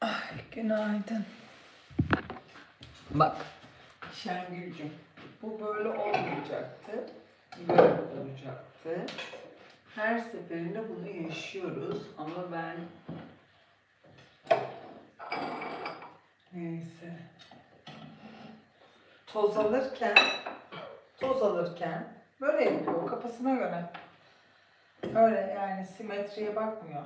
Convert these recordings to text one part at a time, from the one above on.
Ay, günaydın. Bak Şengül'cüm, bu böyle olmayacaktı. Böyle olacaktı. Her seferinde bunu yaşıyoruz ama ben neyse toz alırken böyle yapıyor kafasına göre. Öyle yani simetriye bakmıyor.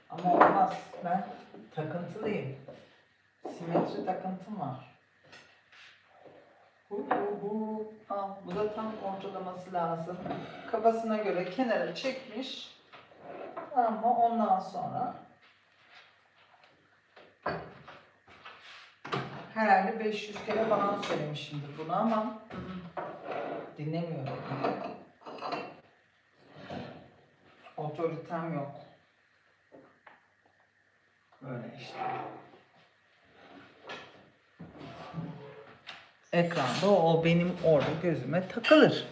Ama olmaz. Ben takıntılıyım. Simetri takıntım var. Al, bu da tam ortalaması lazım. Kafasına göre kenara çekmiş. Ama ondan sonra herhalde 500 kere falan söylemişimdir bunu ama dinlemiyorum. Otoritem yok. Böyle işte. Ekranda o benim orada gözüme takılır.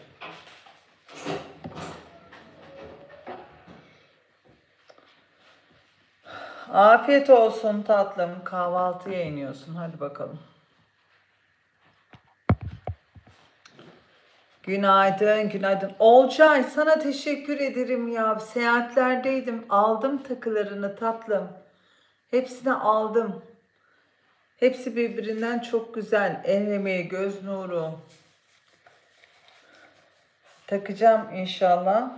Afiyet olsun tatlım. Kahvaltıya iniyorsun. Hadi bakalım. Günaydın, günaydın. Olcay, sana teşekkür ederim ya. Seyahatlerdeydim. Aldım takılarını tatlım. Hepsini aldım. Hepsi birbirinden çok güzel. El emeği, göz nuru. Takacağım inşallah.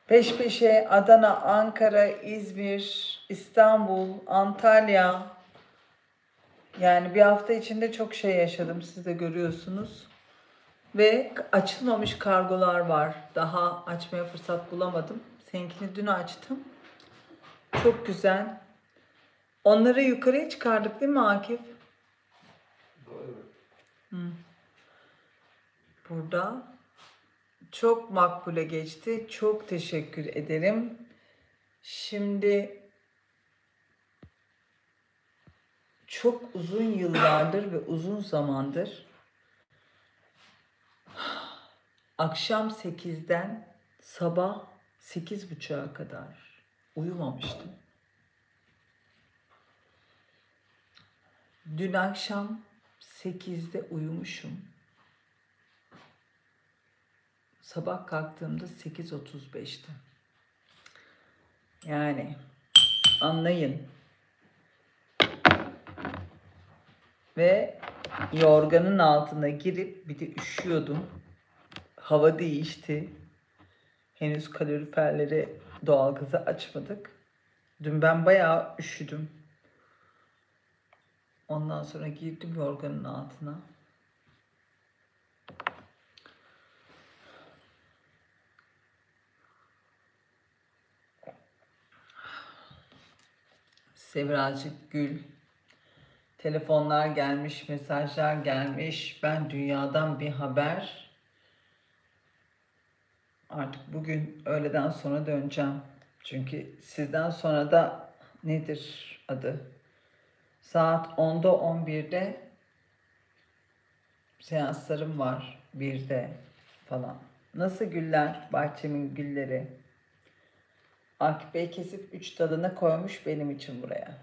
Peş peşe Adana, Ankara, İzmir, İstanbul, Antalya. Yani bir hafta içinde çok şey yaşadım. Siz de görüyorsunuz. Ve açılmamış kargolar var. Daha açmaya fırsat bulamadım. Seninkini dün açtım. Çok güzel. Onları yukarıya çıkardık değil mi Akif? Hı. Burada çok makbule geçti. Çok teşekkür ederim. Şimdi çok uzun yıllardır ve uzun zamandır akşam 8'den sabah 8.30'a kadar uyumamıştım. Dün akşam 8'de uyumuşum. Sabah kalktığımda 8.35'ti. Yani anlayın. Ve yorganın altına girip bir de üşüyordum. Hava değişti. Henüz kaloriferleri, doğalgazı açmadık. Dün ben bayağı üşüdüm. Ondan sonra girdim yorganın altına. Sevracık Gül. Telefonlar gelmiş, mesajlar gelmiş. Ben dünyadan bir haber. Artık bugün öğleden sonra döneceğim. Çünkü sizden sonra da nedir adı? Saat 10'da 11'de seanslarım var. 1'de falan. Nasıl güller? Bahçemin gülleri. Akif Bey kesip 3 dalını koymuş benim için buraya.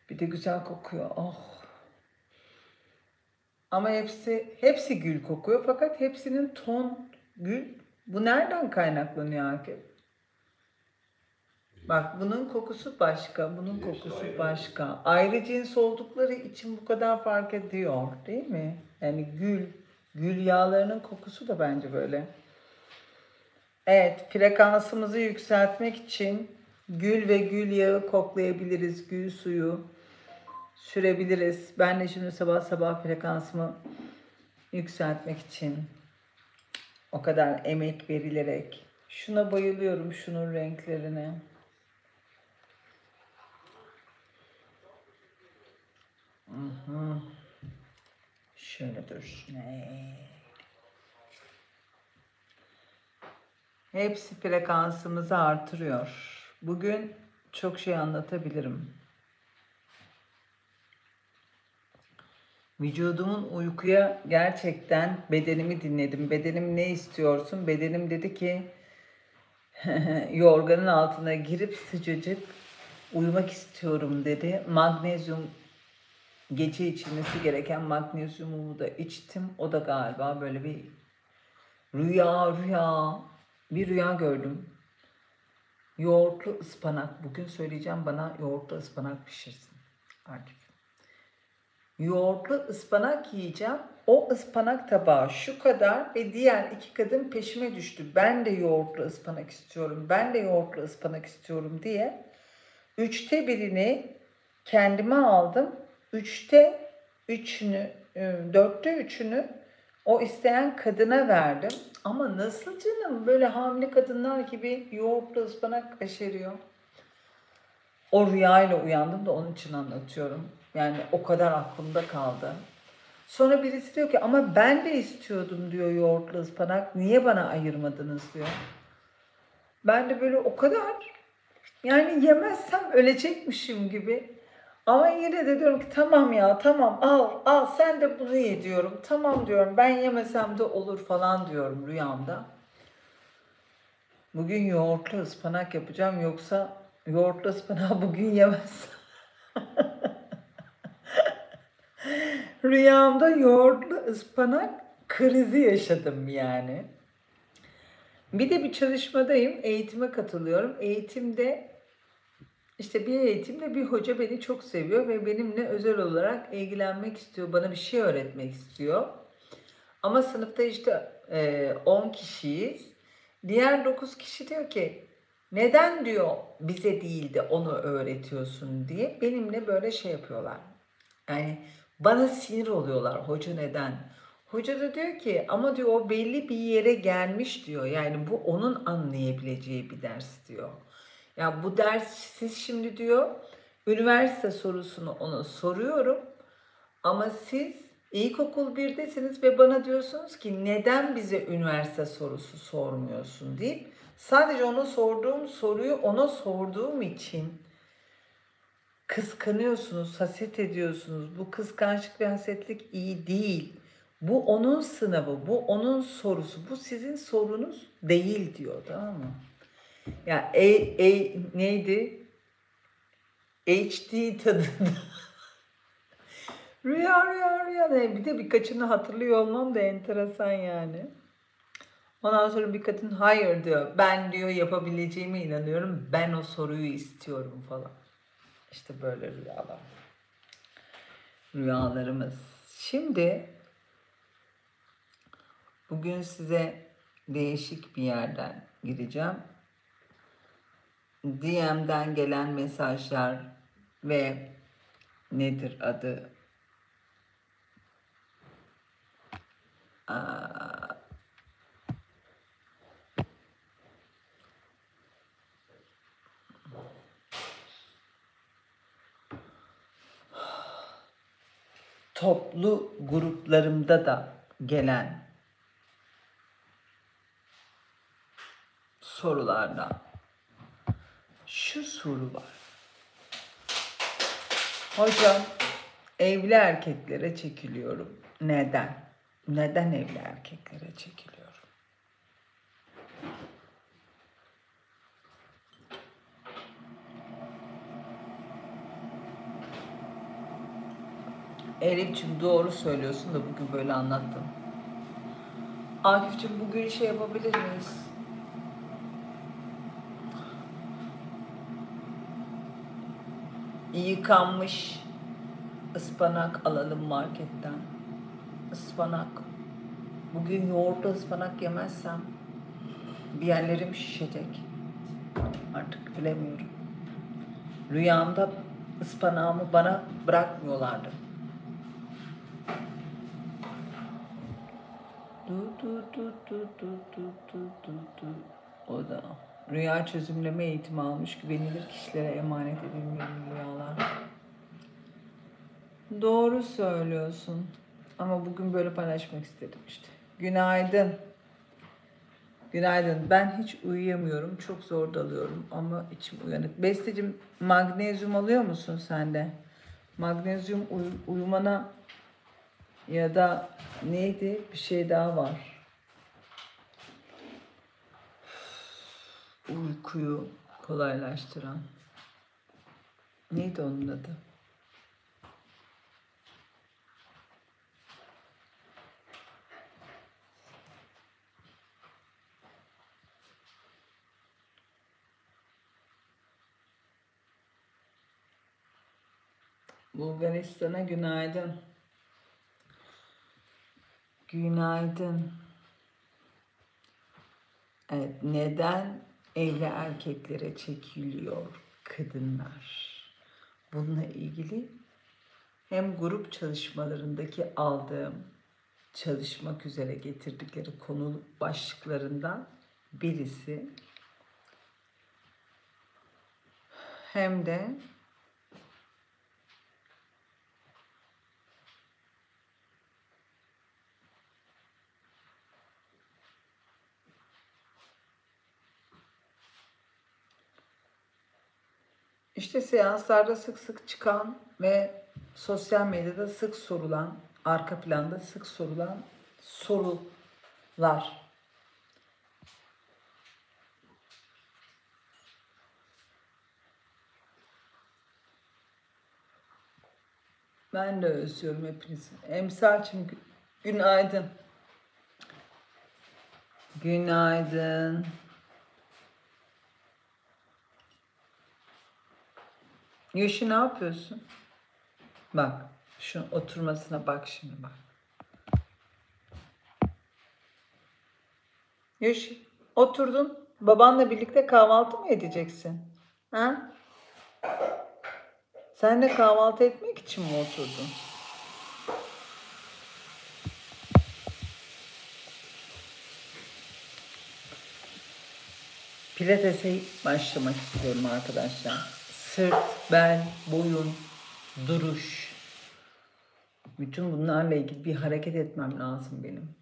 Bir de güzel kokuyor. Oh. Ama hepsi gül kokuyor fakat hepsinin ton gül. Bu nereden kaynaklanıyor Akif? Bak bunun kokusu başka, bunun kokusu başka. Ayrı cins oldukları için bu kadar fark ediyor, değil mi? Yani gül yağlarının kokusu da bence böyle. Evet, frekansımızı yükseltmek için gül ve gül yağı koklayabiliriz, gül suyu sürebiliriz. Ben de şimdi sabah sabah frekansımı yükseltmek için o kadar emek verilerek. Şuna bayılıyorum, şunun renklerine. Şöyle dur. Hepsi frekansımızı artırıyor. Bugün çok şey anlatabilirim. Vücudumun uykuya gerçekten bedenimi dinledim. Bedenim ne istiyorsun? Bedenim dedi ki yorganın altına girip sıcacık uyumak istiyorum dedi. Magnezyum gece içilmesi gereken magnezyumumu da içtim. O da galiba böyle bir bir rüya gördüm. Yoğurtlu ıspanak. Bugün söyleyeceğim bana yoğurtlu ıspanak pişirsin. Akif. Yoğurtlu ıspanak yiyeceğim. O ıspanak tabağı şu kadar ve diğer iki kadın peşime düştü. Ben de yoğurtlu ıspanak istiyorum. Ben de yoğurtlu ıspanak istiyorum diye. 1/3'ünü kendime aldım. 4'te 3'ünü o isteyen kadına verdim. Ama nasıl canım böyle hamile kadınlar gibi yoğurtlu ıspanak aşeriyor. O rüyayla uyandım da onun için anlatıyorum. Yani o kadar aklımda kaldı. Sonra birisi diyor ki ama ben de istiyordum diyor yoğurtlu ıspanak. Niye bana ayırmadınız diyor. Ben de böyle o kadar yani yemezsem ölecekmişim gibi. Ama yine de diyorum ki tamam ya tamam al sen de bunu ye diyorum. Tamam diyorum ben yemesem de olur falan diyorum rüyamda. Bugün yoğurtlu ıspanak yapacağım yoksa yoğurtlu ıspanağı bugün yemezsem. Rüyamda yoğurtlu ıspanak krizi yaşadım yani. Bir de bir çalışmadayım, eğitime katılıyorum. Bir eğitimde bir hoca beni çok seviyor ve benimle özel olarak ilgilenmek istiyor, bana bir şey öğretmek istiyor. Ama sınıfta 10 kişiyiz. Diğer 9 kişi diyor ki neden diyor bize değil de onu öğretiyorsun diye benimle böyle şey yapıyorlar. Yani bana sinir oluyorlar. Hoca neden? Hoca da diyor ki ama diyor o belli bir yere gelmiş diyor. Yani bu onun anlayabileceği bir ders diyor. Ya bu ders siz şimdi diyor üniversite sorusunu ona soruyorum. Ama siz ilkokul 1'desiniz ve bana diyorsunuz ki neden bize üniversite sorusu sormuyorsun deyip sadece ona sorduğum soruyu ona sorduğum için kıskanıyorsunuz, haset ediyorsunuz. Bu kıskançlık ve hasetlik iyi değil. Bu onun sınavı, bu onun sorusu, bu sizin sorunuz değil diyor, tamam mı? Ya neydi? HD tadında. Rüya ne? Bir de birkaçını hatırlıyor olmam da enteresan yani. Ondan sonra bir kadın hayır diyor. Ben diyor yapabileceğime inanıyorum. Ben o soruyu istiyorum falan. İşte böyle rüyalar. Rüyalarımız. Şimdi bugün size değişik bir yerden gireceğim. DM'den gelen mesajlar ve nedir adı? Toplu gruplarımda da gelen sorulardan şu soru var. Hocam evli erkeklere çekiliyorum. Neden? Neden evli erkeklere çekiliyorum? Elif'ciğim doğru söylüyorsun da bugün böyle anlattım. Akif'ciğim bugün şey yapabilir miyiz? Yıkanmış ıspanak alalım marketten. Ispanak. Bugün yoğurtlu ıspanak yemezsem bir yerlerim şişecek. Artık bilemiyorum. Rüyamda ıspanağımı bana bırakmıyorlardı. O da rüya çözümleme eğitimi almış güvenilir kişilere emanet edilmeyen rüyalar. Doğru söylüyorsun. Ama bugün böyle paylaşmak istedim işte. Günaydın. Günaydın. Ben hiç uyuyamıyorum. Çok zor dalıyorum ama içim uyanık. Besteciğim magnezyum alıyor musun sen de? Magnezyum uyumana Ya da neydi? Bir şey daha var. Uykuyu kolaylaştıran. Neydi onun adı? Bulgaristan'a günaydın. Günaydın. Evet, neden evli erkeklere çekiliyor kadınlar? Bununla ilgili hem grup çalışmalarındaki aldığım çalışmak üzere getirdikleri konu başlıklarından birisi, hem de işte seanslarda sık sık çıkan ve sosyal medyada sık sorulan, arka planda sık sorulan sorular. Ben de özlüyorum hepinizi. Emsal'cığım günaydın. Günaydın. Yoşi ne yapıyorsun? Bak, şu oturmasına bak şimdi bak. Yoşi, oturdun. Babanla birlikte kahvaltı mı edeceksin? Ha? Sen de kahvaltı etmek için mi oturdun? Pilates'e başlamak istiyorum arkadaşlar. Sırt, bel, boyun, duruş. Bütün bunlarla ilgili bir hareket etmem lazım benim.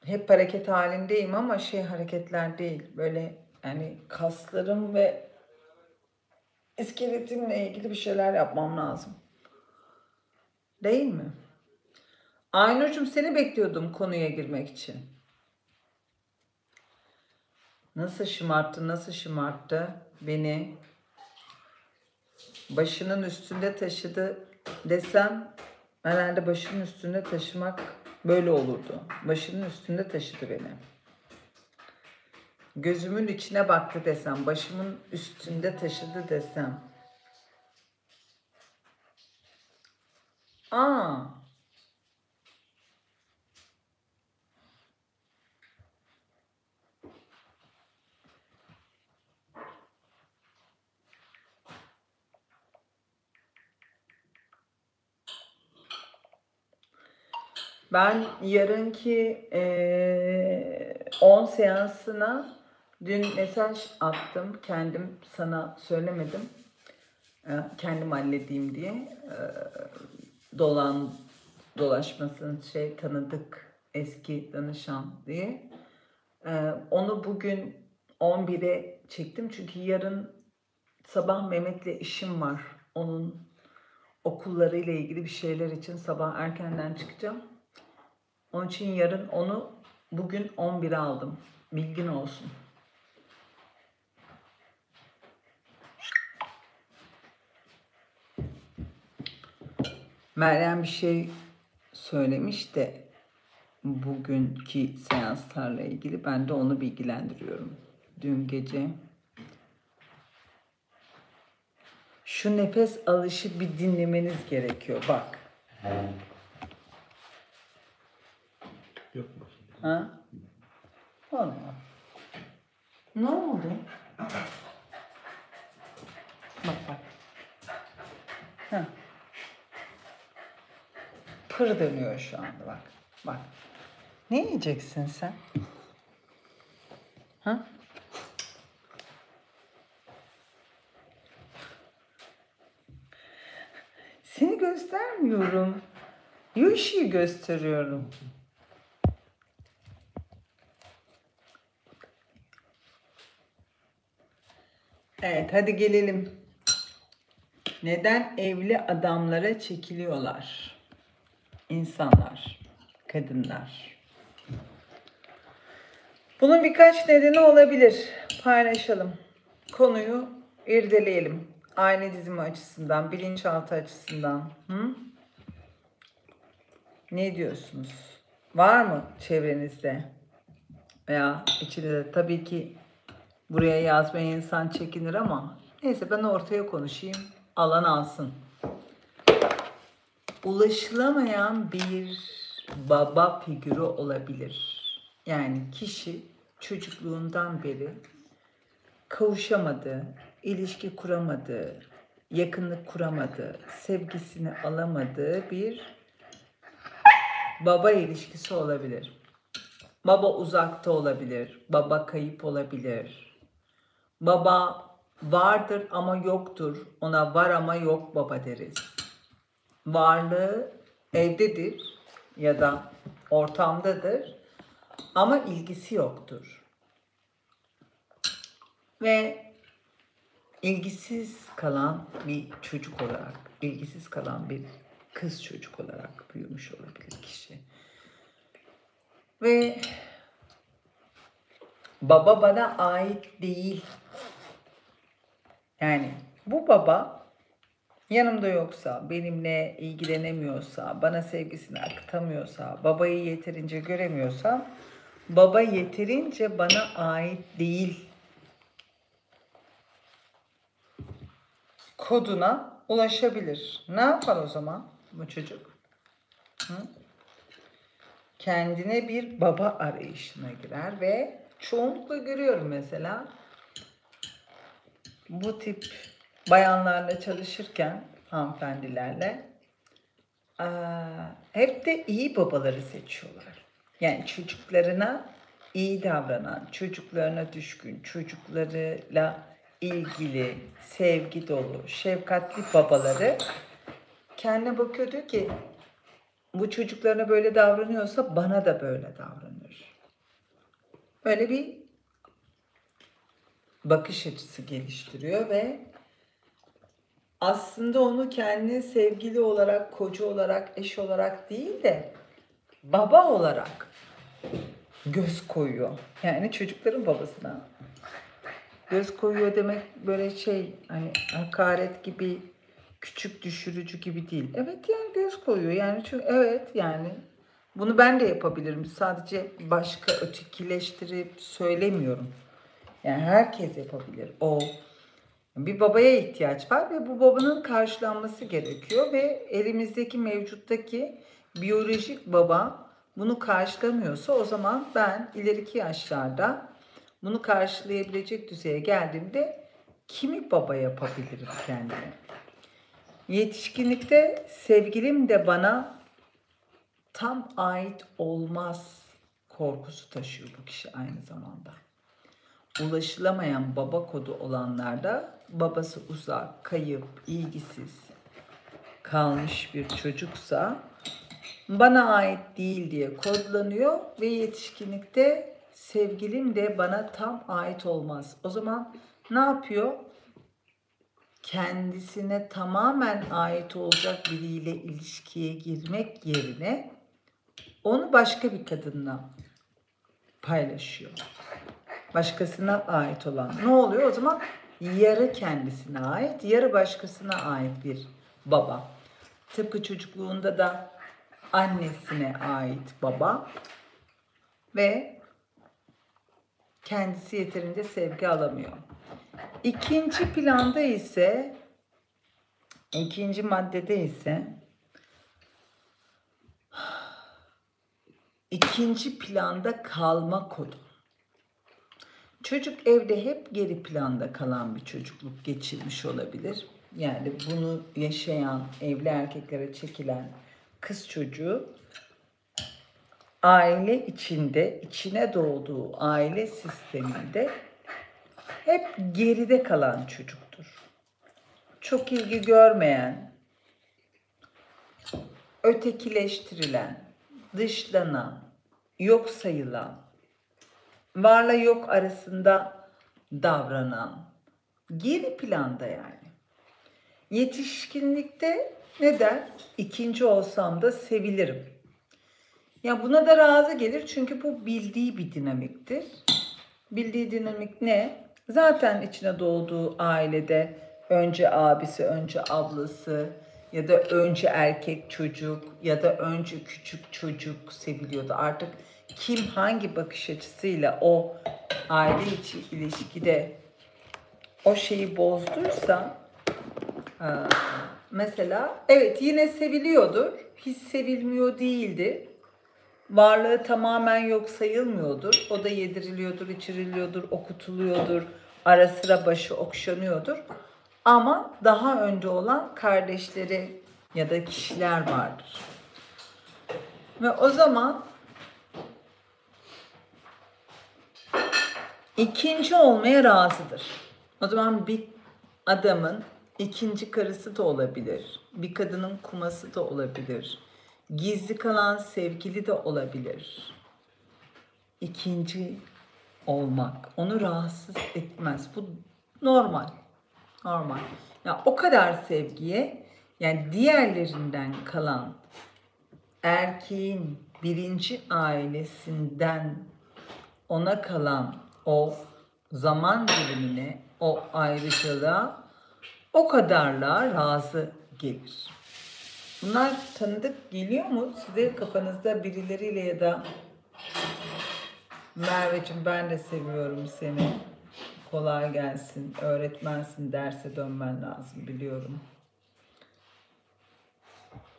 Hep hareket halindeyim ama hareketler değil. Böyle yani kaslarım ve iskeletimle ilgili bir şeyler yapmam lazım. Değil mi? Aynur'cum seni bekliyordum konuya girmek için. Nasıl şımarttı beni. Başının üstünde taşıdı desem herhalde başının üstünde taşımak böyle olurdu. Başının üstünde taşıdı beni. Gözümün içine baktı desem, başımın üstünde taşıdı desem. Aa, ben yarınki 10 seansına dün mesaj attım. Kendim sana söylemedim. Kendim halledeyim diye. Dolaşmasın tanıdık eski danışan diye. Onu bugün 11'e çektim. Çünkü yarın sabah Mehmet'le işim var. Onun okullarıyla ilgili bir şeyler için sabah erkenden çıkacağım. Onun için yarın onu bugün 11'e aldım. Bilgin olsun. Meryem bir şey söylemiş de bugünkü seanslarla ilgili ben de onu bilgilendiriyorum. Dün gece şu nefes alışı bir dinlemeniz gerekiyor. Bak. Yok mu? Ha? Olma. Ne oldu? Bak. Ha. Pır dönüyor şu anda bak. Bak. Ne yiyeceksin sen? Ha? Seni göstermiyorum. Yoshi'yi gösteriyorum. Evet, hadi gelelim. Neden evli adamlara çekiliyorlar? insanlar, kadınlar. Bunun birkaç nedeni olabilir. Paylaşalım. Konuyu irdeleyelim. Aile dizimi açısından, bilinçaltı açısından. Hı? Ne diyorsunuz? Var mı çevrenizde? Veya içinde tabii ki buraya yazmaya insan çekinir ama neyse ben ortaya konuşayım. Alan alsın. Ulaşılamayan bir baba figürü olabilir. Yani kişi çocukluğundan beri kavuşamadı, ilişki kuramadı, yakınlık kuramadı, sevgisini alamadığı bir baba ilişkisi olabilir. Baba uzakta olabilir, baba kayıp olabilir. Baba vardır ama yoktur, ona var ama yok baba deriz. Varlığı evdedir ya da ortamdadır ama ilgisi yoktur. Ve ilgisiz kalan bir çocuk olarak, ilgisiz kalan bir kız çocuk olarak büyümüş olabilir kişi. Ve baba bana ait değil. Yani bu baba yanımda yoksa, benimle ilgilenemiyorsa, bana sevgisini akıtamıyorsa, babayı yeterince göremiyorsam, baba yeterince bana ait değil koduna ulaşabilir. Ne yapar o zaman bu çocuk? Hı? Kendine bir baba arayışına girer ve çoğunlukla görüyorum mesela bu tip bayanlarla çalışırken, hanımefendilerle hep de iyi babaları seçiyorlar. Yani çocuklarına iyi davranan, çocuklarına düşkün, çocuklarıyla ilgili, sevgi dolu, şefkatli babaları kendine bakıyor, diyor ki bu çocuklarına böyle davranıyorsa bana da böyle davranır. Böyle bir bakış açısı geliştiriyor ve aslında onu kendi sevgili olarak, koca olarak, eş olarak değil de baba olarak göz koyuyor. Yani çocukların babasına göz koyuyor demek böyle şey, hani hakaret gibi, küçük düşürücü gibi değil. Evet, yani göz koyuyor. Yani çünkü evet, yani bunu ben de yapabilirim. Sadece başka ötekileştirip söylemiyorum. Yani herkes yapabilir. O bir babaya ihtiyaç var ve bu babanın karşılanması gerekiyor ve elimizdeki mevcuttaki biyolojik baba bunu karşılamıyorsa o zaman ben ileriki yaşlarda bunu karşılayabilecek düzeye geldiğimde kimi baba yapabilirim kendime? Yetişkinlikte sevgilim de bana tam ait olmaz korkusu taşıyor bu kişi aynı zamanda. Ulaşılamayan baba kodu olanlarda babası uzak, kayıp, ilgisiz kalmış bir çocuksa bana ait değil diye kodlanıyor ve yetişkinlikte sevgilim de bana tam ait olmaz. O zaman ne yapıyor? Kendisine tamamen ait olacak biriyle ilişkiye girmek yerine onu başka bir kadınla paylaşıyor. Başkasına ait olan. Ne oluyor? O zaman yarı kendisine ait, yarı başkasına ait bir baba. Tıpkı çocukluğunda da annesine ait baba ve kendisi yeterince sevgi alamıyor. İkinci planda ise, ikinci maddede ise ikinci planda kalma kodu. Çocuk evde hep geri planda kalan bir çocukluk geçirmiş olabilir. Yani bunu yaşayan, evli erkeklere çekilen kız çocuğu aile içinde, içine doğduğu aile sisteminde hep geride kalan çocuktur. Çok ilgi görmeyen, ötekileştirilen, dışlanan, yok sayılan, varla yok arasında davranan, geri planda yani. Yetişkinlikte Ne der? İkinci olsam da sevilirim. Ya buna da razı gelir çünkü bu bildiği bir dinamiktir. Bildiği dinamik ne? Zaten içine doğduğu ailede önce abisi, önce ablası ya da önce erkek çocuk ya da önce küçük çocuk seviliyordu. Artık kim hangi bakış açısıyla o aile içi ilişkide o şeyi bozduysa mesela evet yine seviliyordur, hiç sevilmiyor değildi. Varlığı tamamen yok sayılmıyordur. O da yediriliyordur, içiriliyordur, okutuluyordur. Ara sıra başı okşanıyordur. Ama daha önce olan kardeşleri ya da kişiler vardır. Ve o zaman ikinci olmaya razıdır. O zaman bir adamın ikinci karısı da olabilir. Bir kadının kuması da olabilir. Gizli kalan sevgili de olabilir. İkinci olmak onu rahatsız etmez. Bu normal. Normal. Ya o kadar sevgiye yani diğerlerinden kalan erkeğin birinci ailesinden ona kalan o zaman dilimine, o ayrıcalığa o kadarla razı gelir. Bunlar tanıdık geliyor mu size kafanızda birileriyle ya da Merveciğim ben de seviyorum seni. Kolay gelsin. Öğretmensin, derse dönmen lazım biliyorum.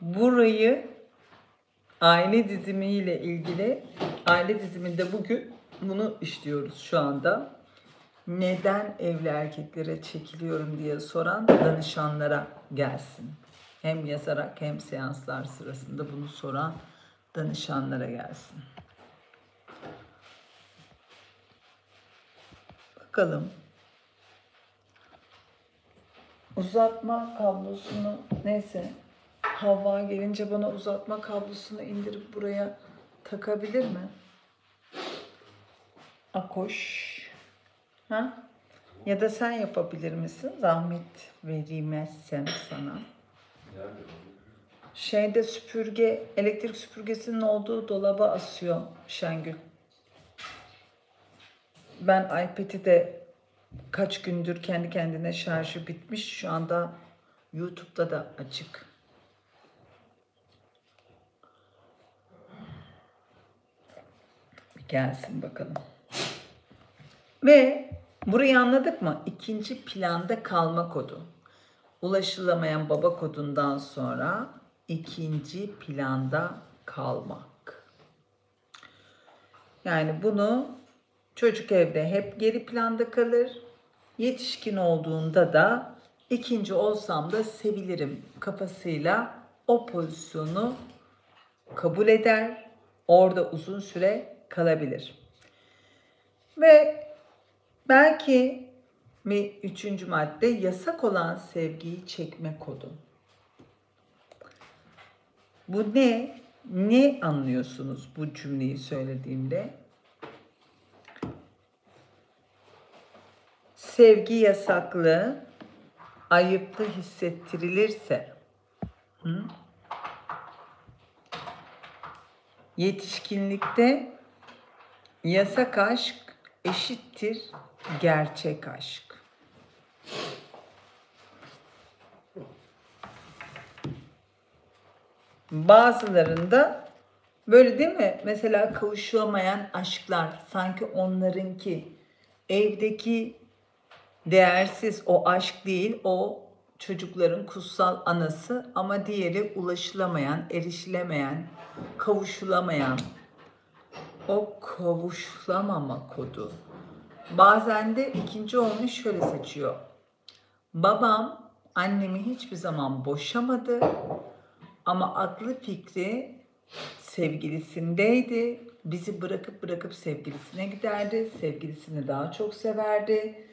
Burayı aile dizimiyle ilgili, aile diziminde bugün bunu işliyoruz şu anda. Neden evli erkeklere çekiliyorum diye soran danışanlara gelsin. Hem yazarak hem seanslar sırasında bunu soran danışanlara gelsin. Bakalım. Uzatma kablosunu neyse Havva gelince bana uzatma kablosunu indirip buraya takabilir mi? Akoş. Ha? Ya da sen yapabilir misin? Zahmet vermezsem sana. Şeyde süpürge, elektrik süpürgesinin olduğu dolaba asıyor Şengül. Ben iPad'i de kaç gündür kendi kendine şarjı bitmiş. Şu anda YouTube'da da açık. Bir gelsin bakalım. Ve burayı anladık mı? İkinci planda kalma kodu. Ulaşılamayan baba kodundan sonra ikinci planda kalmak. Yani bunu çocuk evde hep geri planda kalır. Yetişkin olduğunda da ikinci olsam da sevilirim kafasıyla o pozisyonu kabul eder. Orada uzun süre kalabilir. Ve belki bir üçüncü madde yasak olan sevgiyi çekme kodu. Bu ne? Ne anlıyorsunuz bu cümleyi söylediğimde? Sevgi yasaklı, ayıplı hissettirilirse, yetişkinlikte yasak aşk eşittir gerçek aşk. Bazılarında böyle değil mi? Mesela kavuşamayan aşklar sanki onlarınki evdeki değersiz o aşk değil, o çocukların kutsal anası ama diğeri ulaşılamayan, erişilemeyen, kavuşulamayan o kavuşulamama kodu. Bazen de ikinci olmuş şöyle seçiyor. Babam annemi hiçbir zaman boşamadı ama aklı fikri sevgilisindeydi. Bizi bırakıp sevgilisine giderdi. Sevgilisini daha çok severdi.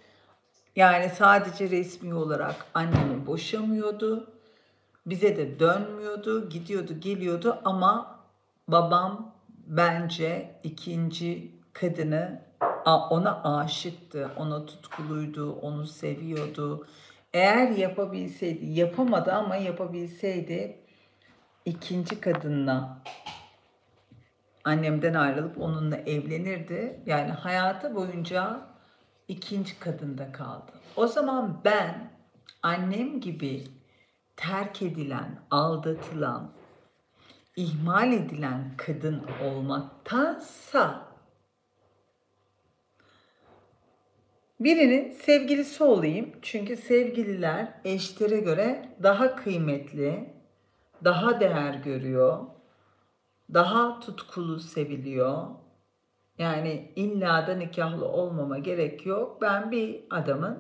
Yani sadece resmi olarak annemi boşamıyordu. Bize de dönmüyordu. Gidiyordu, geliyordu ama babam bence ikinci kadını ona aşıktı. Ona tutkuluydu, onu seviyordu. Eğer yapabilseydi, yapamadı ama yapabilseydi ikinci kadınla annemden ayrılıp onunla evlenirdi. Yani hayatı boyunca ikinci kadında kaldı. O zaman ben annem gibi terk edilen, aldatılan, ihmal edilen kadın olmaktansa birinin sevgilisi olayım. Çünkü sevgililer eşlere göre daha kıymetli, daha değer görüyor, daha tutkulu seviliyor. Yani illa da nikahlı olmama gerek yok. Ben bir adamın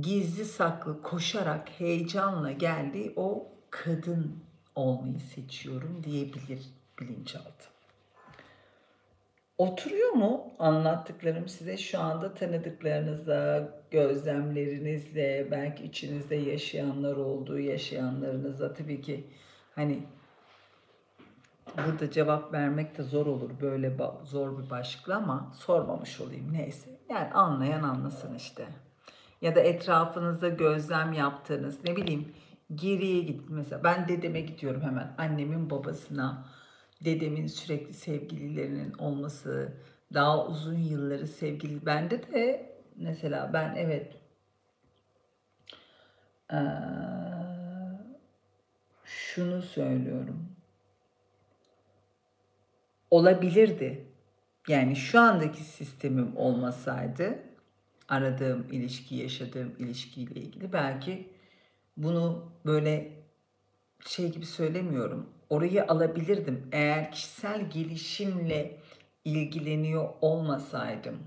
gizli saklı koşarak heyecanla geldiği o kadın olmayı seçiyorum diyebilir bilinçaltı. Oturuyor mu anlattıklarım size şu anda tanıdıklarınızla, gözlemlerinizle, belki içinizde yaşayanlar olduğu yaşayanlarınızla tabii ki hani burada cevap vermek de zor olur böyle zor bir başlıkla ama sormamış olayım neyse. Yani anlayan anlasın işte. Ya da etrafınızda gözlem yaptığınız ne bileyim geriye git mesela ben dedeme gidiyorum hemen annemin babasına dedemin sürekli sevgililerinin olması daha uzun yılları sevgili bende de mesela ben evet şunu söylüyorum olabilirdi yani şu andaki sistemim olmasaydı aradığım ilişki yaşadığım ilişkiyle ilgili belki bunu böyle şey gibi söylemiyorum. Orayı alabilirdim eğer kişisel gelişimle ilgileniyor olmasaydım.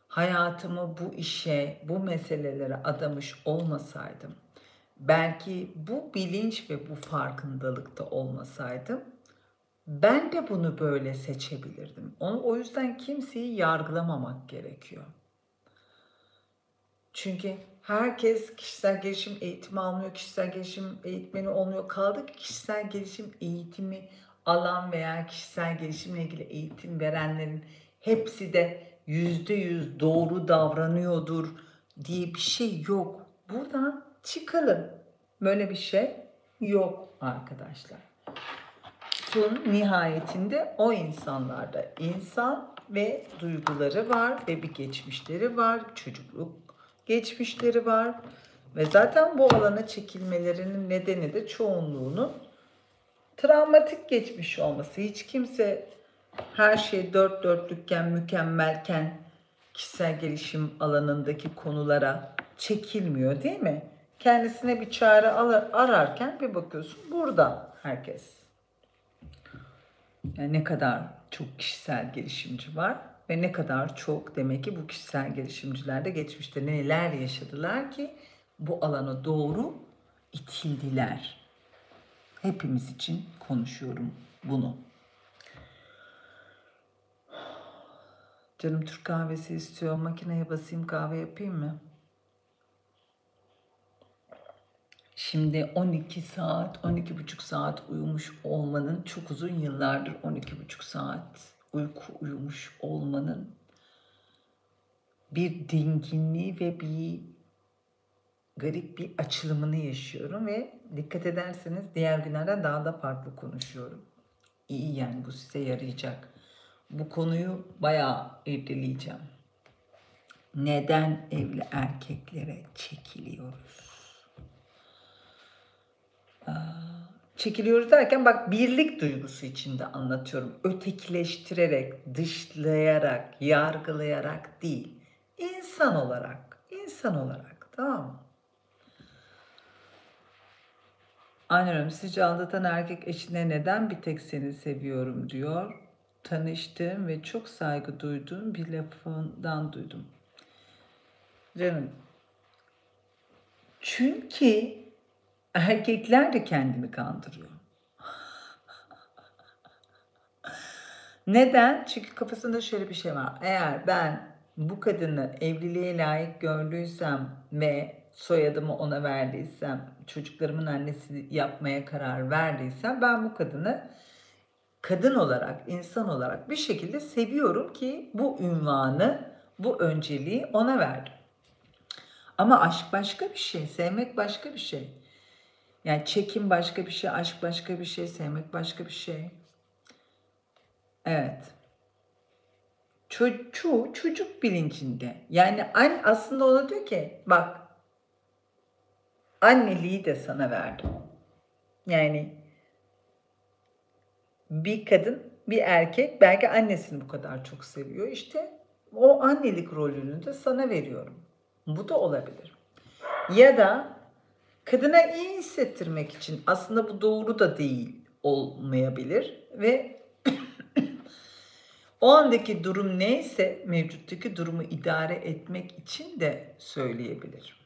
Hayatımı bu işe, bu meselelere adamış olmasaydım. Belki bu bilinç ve bu farkındalıkta olmasaydım ben de bunu böyle seçebilirdim. O yüzden kimseyi yargılamamak gerekiyor. Çünkü herkes kişisel gelişim eğitimi almıyor, kişisel gelişim eğitmeni olmuyor. Kaldı ki kişisel gelişim eğitimi alan veya kişisel gelişimle ilgili eğitim verenlerin hepsi de %100 doğru davranıyordur diye bir şey yok. Buradan çıkalım. Böyle bir şey yok arkadaşlar. Son nihayetinde o insanlarda insan ve duyguları var ve bir geçmişleri var, çocukluk geçmişleri var ve zaten bu alana çekilmelerinin nedeni de çoğunluğunun travmatik geçmiş olması. Hiç kimse her şey dört dörtlükken, mükemmelken kişisel gelişim alanındaki konulara çekilmiyor değil mi? Kendisine bir çare ararken bir bakıyorsun burada herkes. Yani ne kadar çok kişisel gelişimci var ve ne kadar çok demek ki bu kişisel gelişimciler de geçmişte neler yaşadılar ki bu alana doğru itildiler. Hepimiz için konuşuyorum bunu. Canım Türk kahvesi istiyor. Makineye basayım kahve yapayım mı? Şimdi 12 saat, 12,5 saat uyumuş olmanın çok uzun yıllardır 12,5 saat uyku uyumuş olmanın bir dinginliği ve bir garip bir açılımını yaşıyorum ve dikkat ederseniz diğer günlerden daha da farklı konuşuyorum. İyi yani bu size yarayacak. Bu konuyu bayağı irdeleyeceğim. Neden evli erkeklere çekiliyoruz? Çekiliyoruz derken bak birlik duygusu içinde anlatıyorum. Ötekileştirerek, dışlayarak, yargılayarak değil. İnsan olarak tamam mı? Anlıyorum. Sizce aldatan erkek eşine neden bir tek seni seviyorum diyor. Tanıştığım ve çok saygı duyduğum bir lafından duydum. Canım. Çünkü erkekler de kendini kandırıyor. Neden? Çünkü kafasında şöyle bir şey var. Eğer ben bu kadını evliliğe layık gördüysem ve soyadımı ona verdiysem, çocuklarımın annesi yapmaya karar verdiysem ben bu kadını kadın olarak, insan olarak bir şekilde seviyorum ki bu ünvanı, bu önceliği ona verdim. Ama aşk başka bir şey, sevmek başka bir şey. Yani çekim başka bir şey, aşk başka bir şey, sevmek başka bir şey. Evet. Çocuk bilincinde. Yani aslında ona diyor ki bak, anneliği de sana verdim. Yani bir kadın, bir erkek belki annesini bu kadar çok seviyor. İşte o annelik rolünü de sana veriyorum. Bu da olabilir. Ya da kadına iyi hissettirmek için, aslında bu doğru da değil, olmayabilir ve o andaki durum neyse mevcuttaki durumu idare etmek için de söyleyebilir.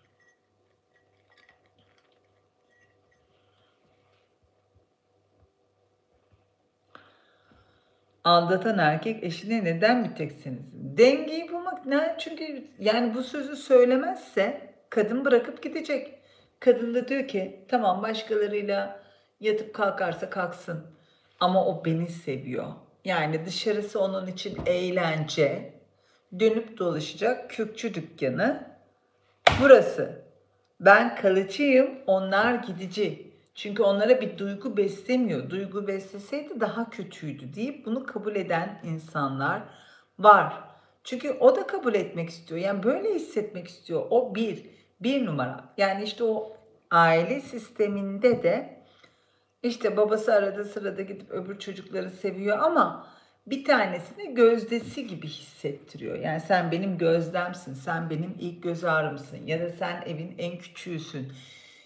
Aldatan erkek eşine neden bir teksiniz? Dengeyi bulmak ne? Çünkü yani bu sözü söylemezse kadın bırakıp gidecek. Kadın da diyor ki tamam, başkalarıyla yatıp kalkarsa kalksın ama o beni seviyor. Yani dışarısı onun için eğlence, dönüp dolaşacak kürkçü dükkanı burası. Ben kalıcıyım, onlar gidici. Çünkü onlara bir duygu beslemiyor. Duygu besleseydi daha kötüydü deyip bunu kabul eden insanlar var. Çünkü o da kabul etmek istiyor. Yani böyle hissetmek istiyor. O bir numara. Yani işte o aile sisteminde de işte babası arada sırada gidip öbür çocukları seviyor ama bir tanesini gözdesi gibi hissettiriyor. Yani sen benim gözdemsin, sen benim ilk göz ağrımsın ya da sen evin en küçüğüsün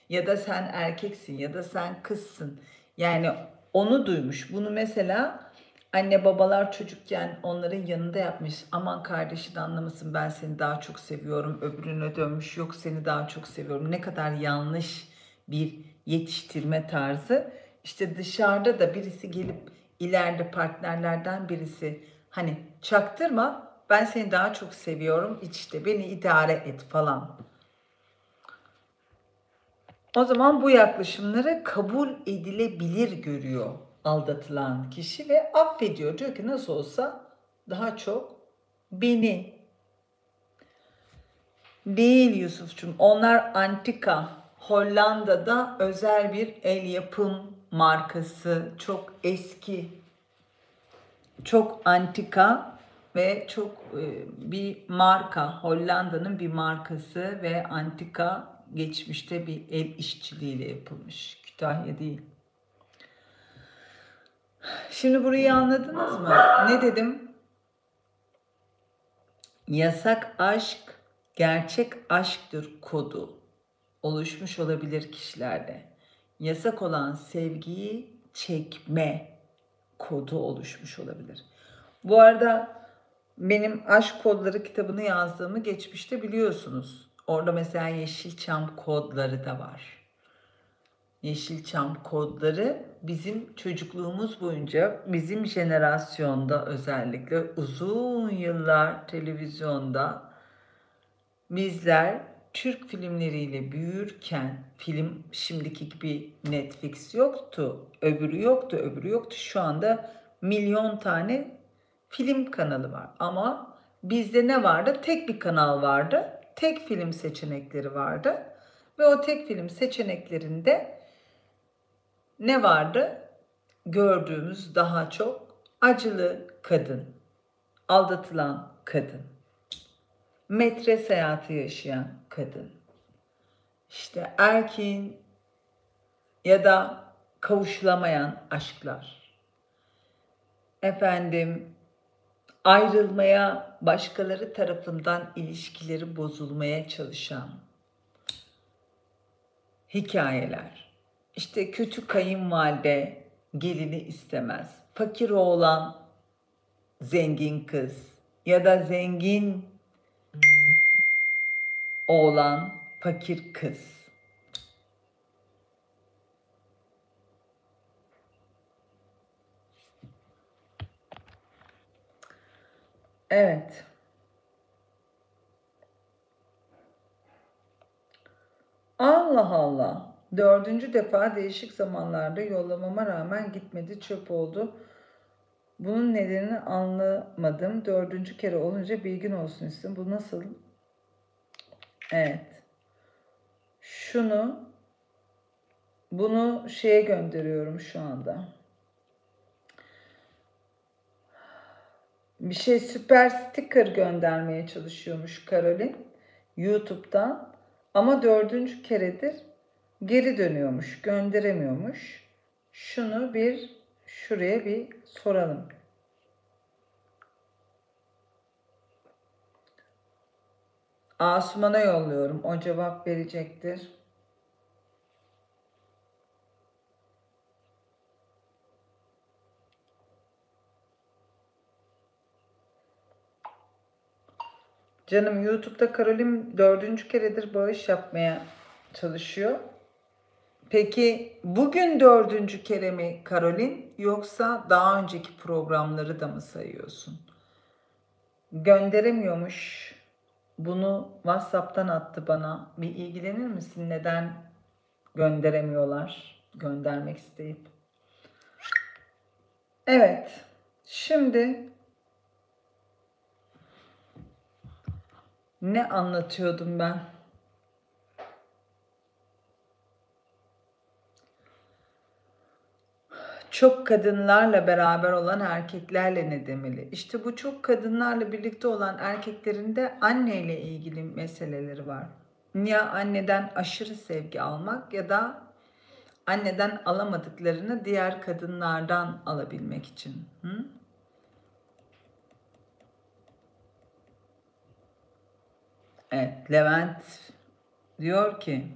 ya da sen erkeksin ya da sen kızsın. Yani onu duymuş. Bunu mesela anne babalar çocukken onların yanında yapmış. Aman kardeşin anlamasın, ben seni daha çok seviyorum. Öbürüne dönmüş, yok seni daha çok seviyorum. Ne kadar yanlış bir yetiştirme tarzı. İşte dışarıda da birisi gelip ileride partnerlerden birisi hani çaktırma, ben seni daha çok seviyorum, işte beni idare et falan. O zaman bu yaklaşımları kabul edilebilir görüyor aldatılan kişi ve affediyor. Diyor ki nasıl olsa daha çok beni. Değil Yusuf'cum, onlar antika. Hollanda'da özel bir el yapım markası. Çok eski, çok antika ve çok bir marka. Hollanda'nın bir markası ve antika, geçmişte bir el işçiliğiyle yapılmış. Kütahya değil. Şimdi burayı anladınız mı? Ne dedim? Yasak aşk gerçek aşktır kodu oluşmuş olabilir kişilerde. Yasak olan sevgiyi çekme kodu oluşmuş olabilir. Bu arada benim aşk kodları kitabını yazdığımı geçmişte biliyorsunuz. Orada mesela Yeşilçam kodları da var. Yeşilçam kodları bizim çocukluğumuz boyunca, bizim jenerasyonda özellikle uzun yıllar televizyonda bizler Türk filmleriyle büyürken, film şimdiki gibi Netflix yoktu, öbürü yoktu, öbürü yoktu. Şu anda milyon tane film kanalı var. Ama bizde ne vardı? Tek bir kanal vardı. Tek film seçenekleri vardı. Ve o tek film seçeneklerinde ne vardı? Gördüğümüz daha çok acılı kadın, aldatılan kadın, metre hayatı yaşayan kadın, işte erkeğin ya da kavuşulamayan aşklar, efendim ayrılmaya, başkaları tarafından ilişkileri bozulmaya çalışan hikayeler. İşte kötü kayınvalide gelini istemez. Fakir oğlan zengin kız ya da zengin oğlan fakir kız. Evet. Allah Allah. Dördüncü defa değişik zamanlarda yollamama rağmen gitmedi, çöp oldu. Bunun nedenini anlamadım. Dördüncü kere olunca bilgin olsun istedim. Bu nasıl? Evet. bunu şeye gönderiyorum şu anda. Bir şey süper sticker göndermeye çalışıyormuş Karolin YouTube'dan. Ama 4. keredir geri dönüyormuş, gönderemiyormuş. Şunu şuraya bir soralım. Asuman'a yolluyorum. O cevap verecektir. Canım YouTube'da Karolin 4. keredir bağış yapmaya çalışıyor. Peki bugün 4. kere mi Karolin, yoksa daha önceki programları da mı sayıyorsun? Gönderemiyormuş. Bunu WhatsApp'tan attı bana. Bir ilgilenir misin? Neden gönderemiyorlar? Göndermek isteyip. Evet. Şimdi ne anlatıyordum ben? Çok kadınlarla beraber olan erkeklerle ne demeli? İşte bu çok kadınlarla birlikte olan erkeklerin de anneyle ilgili meseleleri var. Ya anneden aşırı sevgi almak ya da anneden alamadıklarını diğer kadınlardan alabilmek için. Evet, Levent diyor ki,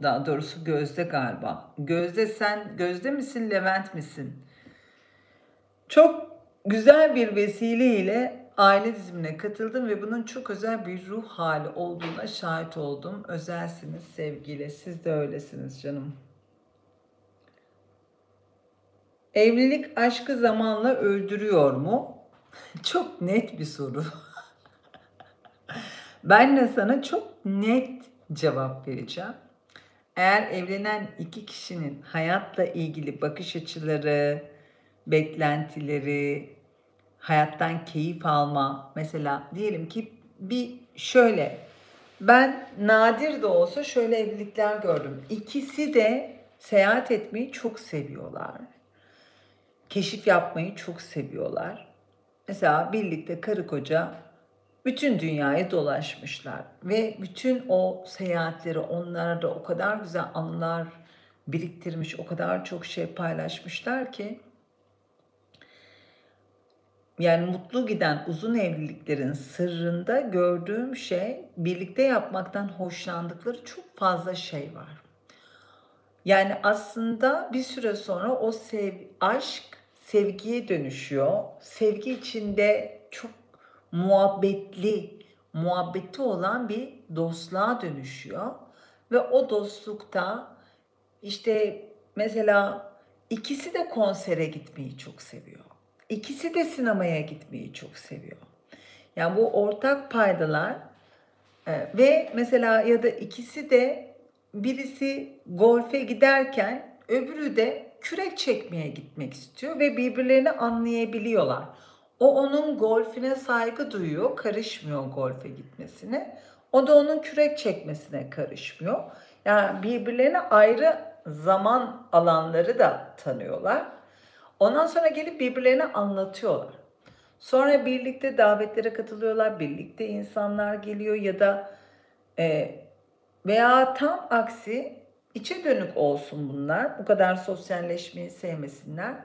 daha doğrusu Gözde galiba. Gözde, sen Gözde misin, Levent misin? Çok güzel bir vesileyle aile dizimine katıldım ve bunun çok özel bir ruh hali olduğuna şahit oldum. Özelsiniz sevgiyle. Siz de öylesiniz canım. Evlilik aşkı zamanla öldürüyor mu? Çok net bir soru. Ben de sana çok net cevap vereceğim. Eğer evlenen iki kişinin hayatla ilgili bakış açıları, beklentileri, hayattan keyif alma, mesela diyelim ki ben nadir de olsa şöyle evlilikler gördüm. İkisi de seyahat etmeyi çok seviyorlar. Keşif yapmayı çok seviyorlar. Mesela birlikte karı koca bütün dünyayı dolaşmışlar ve bütün o seyahatleri onlarda o kadar güzel anılar biriktirmiş, o kadar çok şey paylaşmışlar ki, yani mutlu giden uzun evliliklerin sırrında gördüğüm şey, birlikte yapmaktan hoşlandıkları çok fazla şey var. Yani aslında bir süre sonra o aşk sevgiye dönüşüyor. Sevgi içinde çok muhabbeti olan bir dostluğa dönüşüyor. Ve o dostlukta işte mesela ikisi de konsere gitmeyi çok seviyor. İkisi de sinemaya gitmeyi çok seviyor. Yani bu ortak paydalar ve mesela ya da ikisi de, birisi golfe giderken öbürü de kürek çekmeye gitmek istiyor ve birbirlerini anlayabiliyorlar. O onun golfine saygı duyuyor, karışmıyor golfe gitmesine. O da onun kürek çekmesine karışmıyor. Yani birbirlerine ayrı zaman alanları da tanıyorlar. Ondan sonra gelip birbirlerine anlatıyorlar. Sonra birlikte davetlere katılıyorlar, birlikte insanlar geliyor ya da veya tam aksi içe dönük olsun bunlar. Bu kadar sosyalleşmeyi sevmesinler.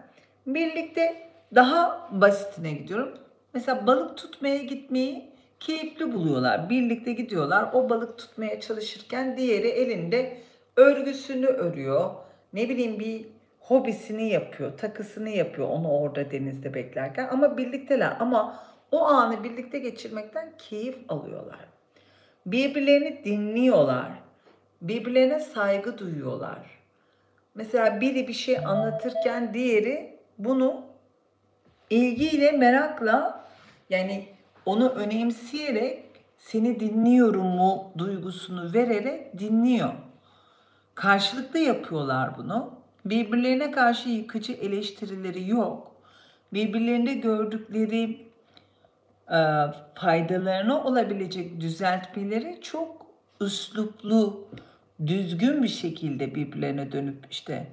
Birlikte daha basitine gidiyorum. Mesela balık tutmaya gitmeyi keyifli buluyorlar. Birlikte gidiyorlar. O balık tutmaya çalışırken diğeri elinde örgüsünü örüyor. Ne bileyim, bir hobisini yapıyor, takısını yapıyor onu orada denizde beklerken. Ama birlikteler. Ama o anı birlikte geçirmekten keyif alıyorlar. Birbirlerini dinliyorlar. Birbirlerine saygı duyuyorlar. Mesela biri bir şey anlatırken diğeri bunu ilgiyle, merakla, yani onu önemseyerek, seni dinliyorum mu duygusunu vererek dinliyor. Karşılıklı yapıyorlar bunu. Birbirlerine karşı yıkıcı eleştirileri yok. Birbirlerinde gördükleri faydalarına olabilecek düzeltmeleri çok üsluplu, düzgün bir şekilde birbirlerine dönüp işte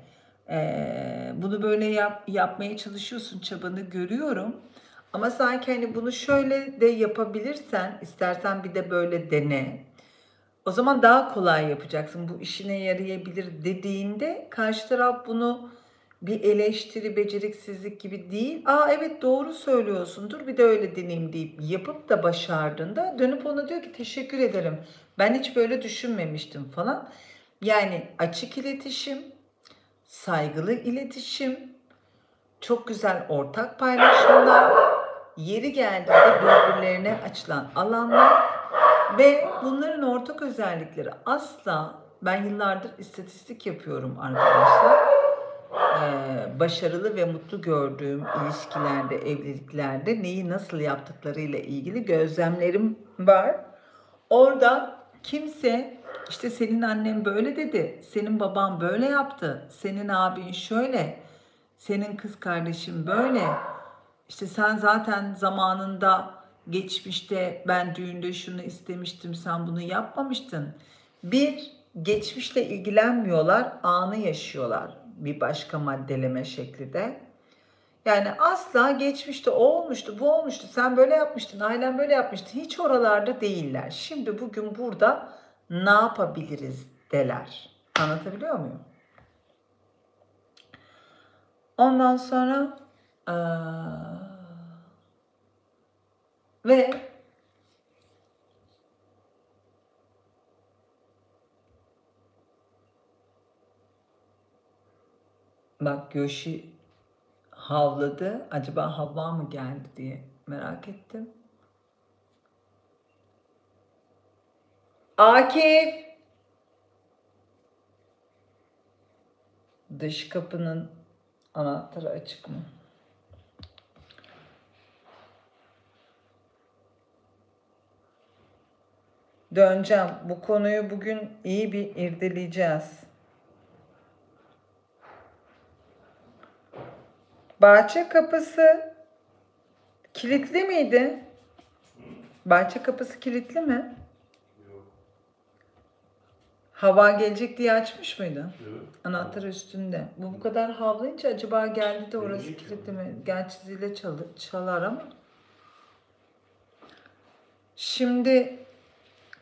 bunu böyle yapmaya çalışıyorsun, çabanı görüyorum. Ama sanki hani bunu şöyle de yapabilirsen, istersen bir de böyle dene. O zaman daha kolay yapacaksın. Bu işine yarayabilir dediğinde karşı taraf bunu bir eleştiri, beceriksizlik gibi değil. Aa evet doğru söylüyorsun. Dur bir de öyle deneyeyim deyip yapıp da başardığında dönüp ona diyor ki teşekkür ederim. Ben hiç böyle düşünmemiştim falan. Yani açık iletişim, saygılı iletişim, çok güzel ortak paylaşımlar, yeri geldiğinde birbirlerine açılan alanlar ve bunların ortak özellikleri asla, ben yıllardır istatistik yapıyorum arkadaşlar. Başarılı ve mutlu gördüğüm ilişkilerde, evliliklerde neyi nasıl yaptıklarıyla ilgili gözlemlerim var. Orada kimse işte senin annen böyle dedi, senin baban böyle yaptı, senin abin şöyle, senin kız kardeşin böyle, işte sen zaten zamanında geçmişte ben düğünde şunu istemiştim sen bunu yapmamıştın. Bir, geçmişle ilgilenmiyorlar, anı yaşıyorlar bir başka maddeleme şeklinde. Yani asla geçmişte o olmuştu, bu olmuştu, sen böyle yapmıştın, ailen böyle yapmıştı. Hiç oralarda değiller. Şimdi bugün burada ne yapabiliriz deler. Anlatabiliyor muyum? Ondan sonra ve bak Yoshi havladı. Acaba Havva mı geldi diye merak ettim. Akif! Dış kapının anahtarı açık mı? Döneceğim. Bu konuyu bugün iyi bir irdeleyeceğiz. Bahçe kapısı kilitli miydi? Bahçe kapısı kilitli mi? Yok. Hava gelecek diye açmış mıydı? Yok. Anahtar üstünde. Bu kadar havlayınca acaba geldi de orası Niye kilitli mi? Gerçi zile çalar ama. Şimdi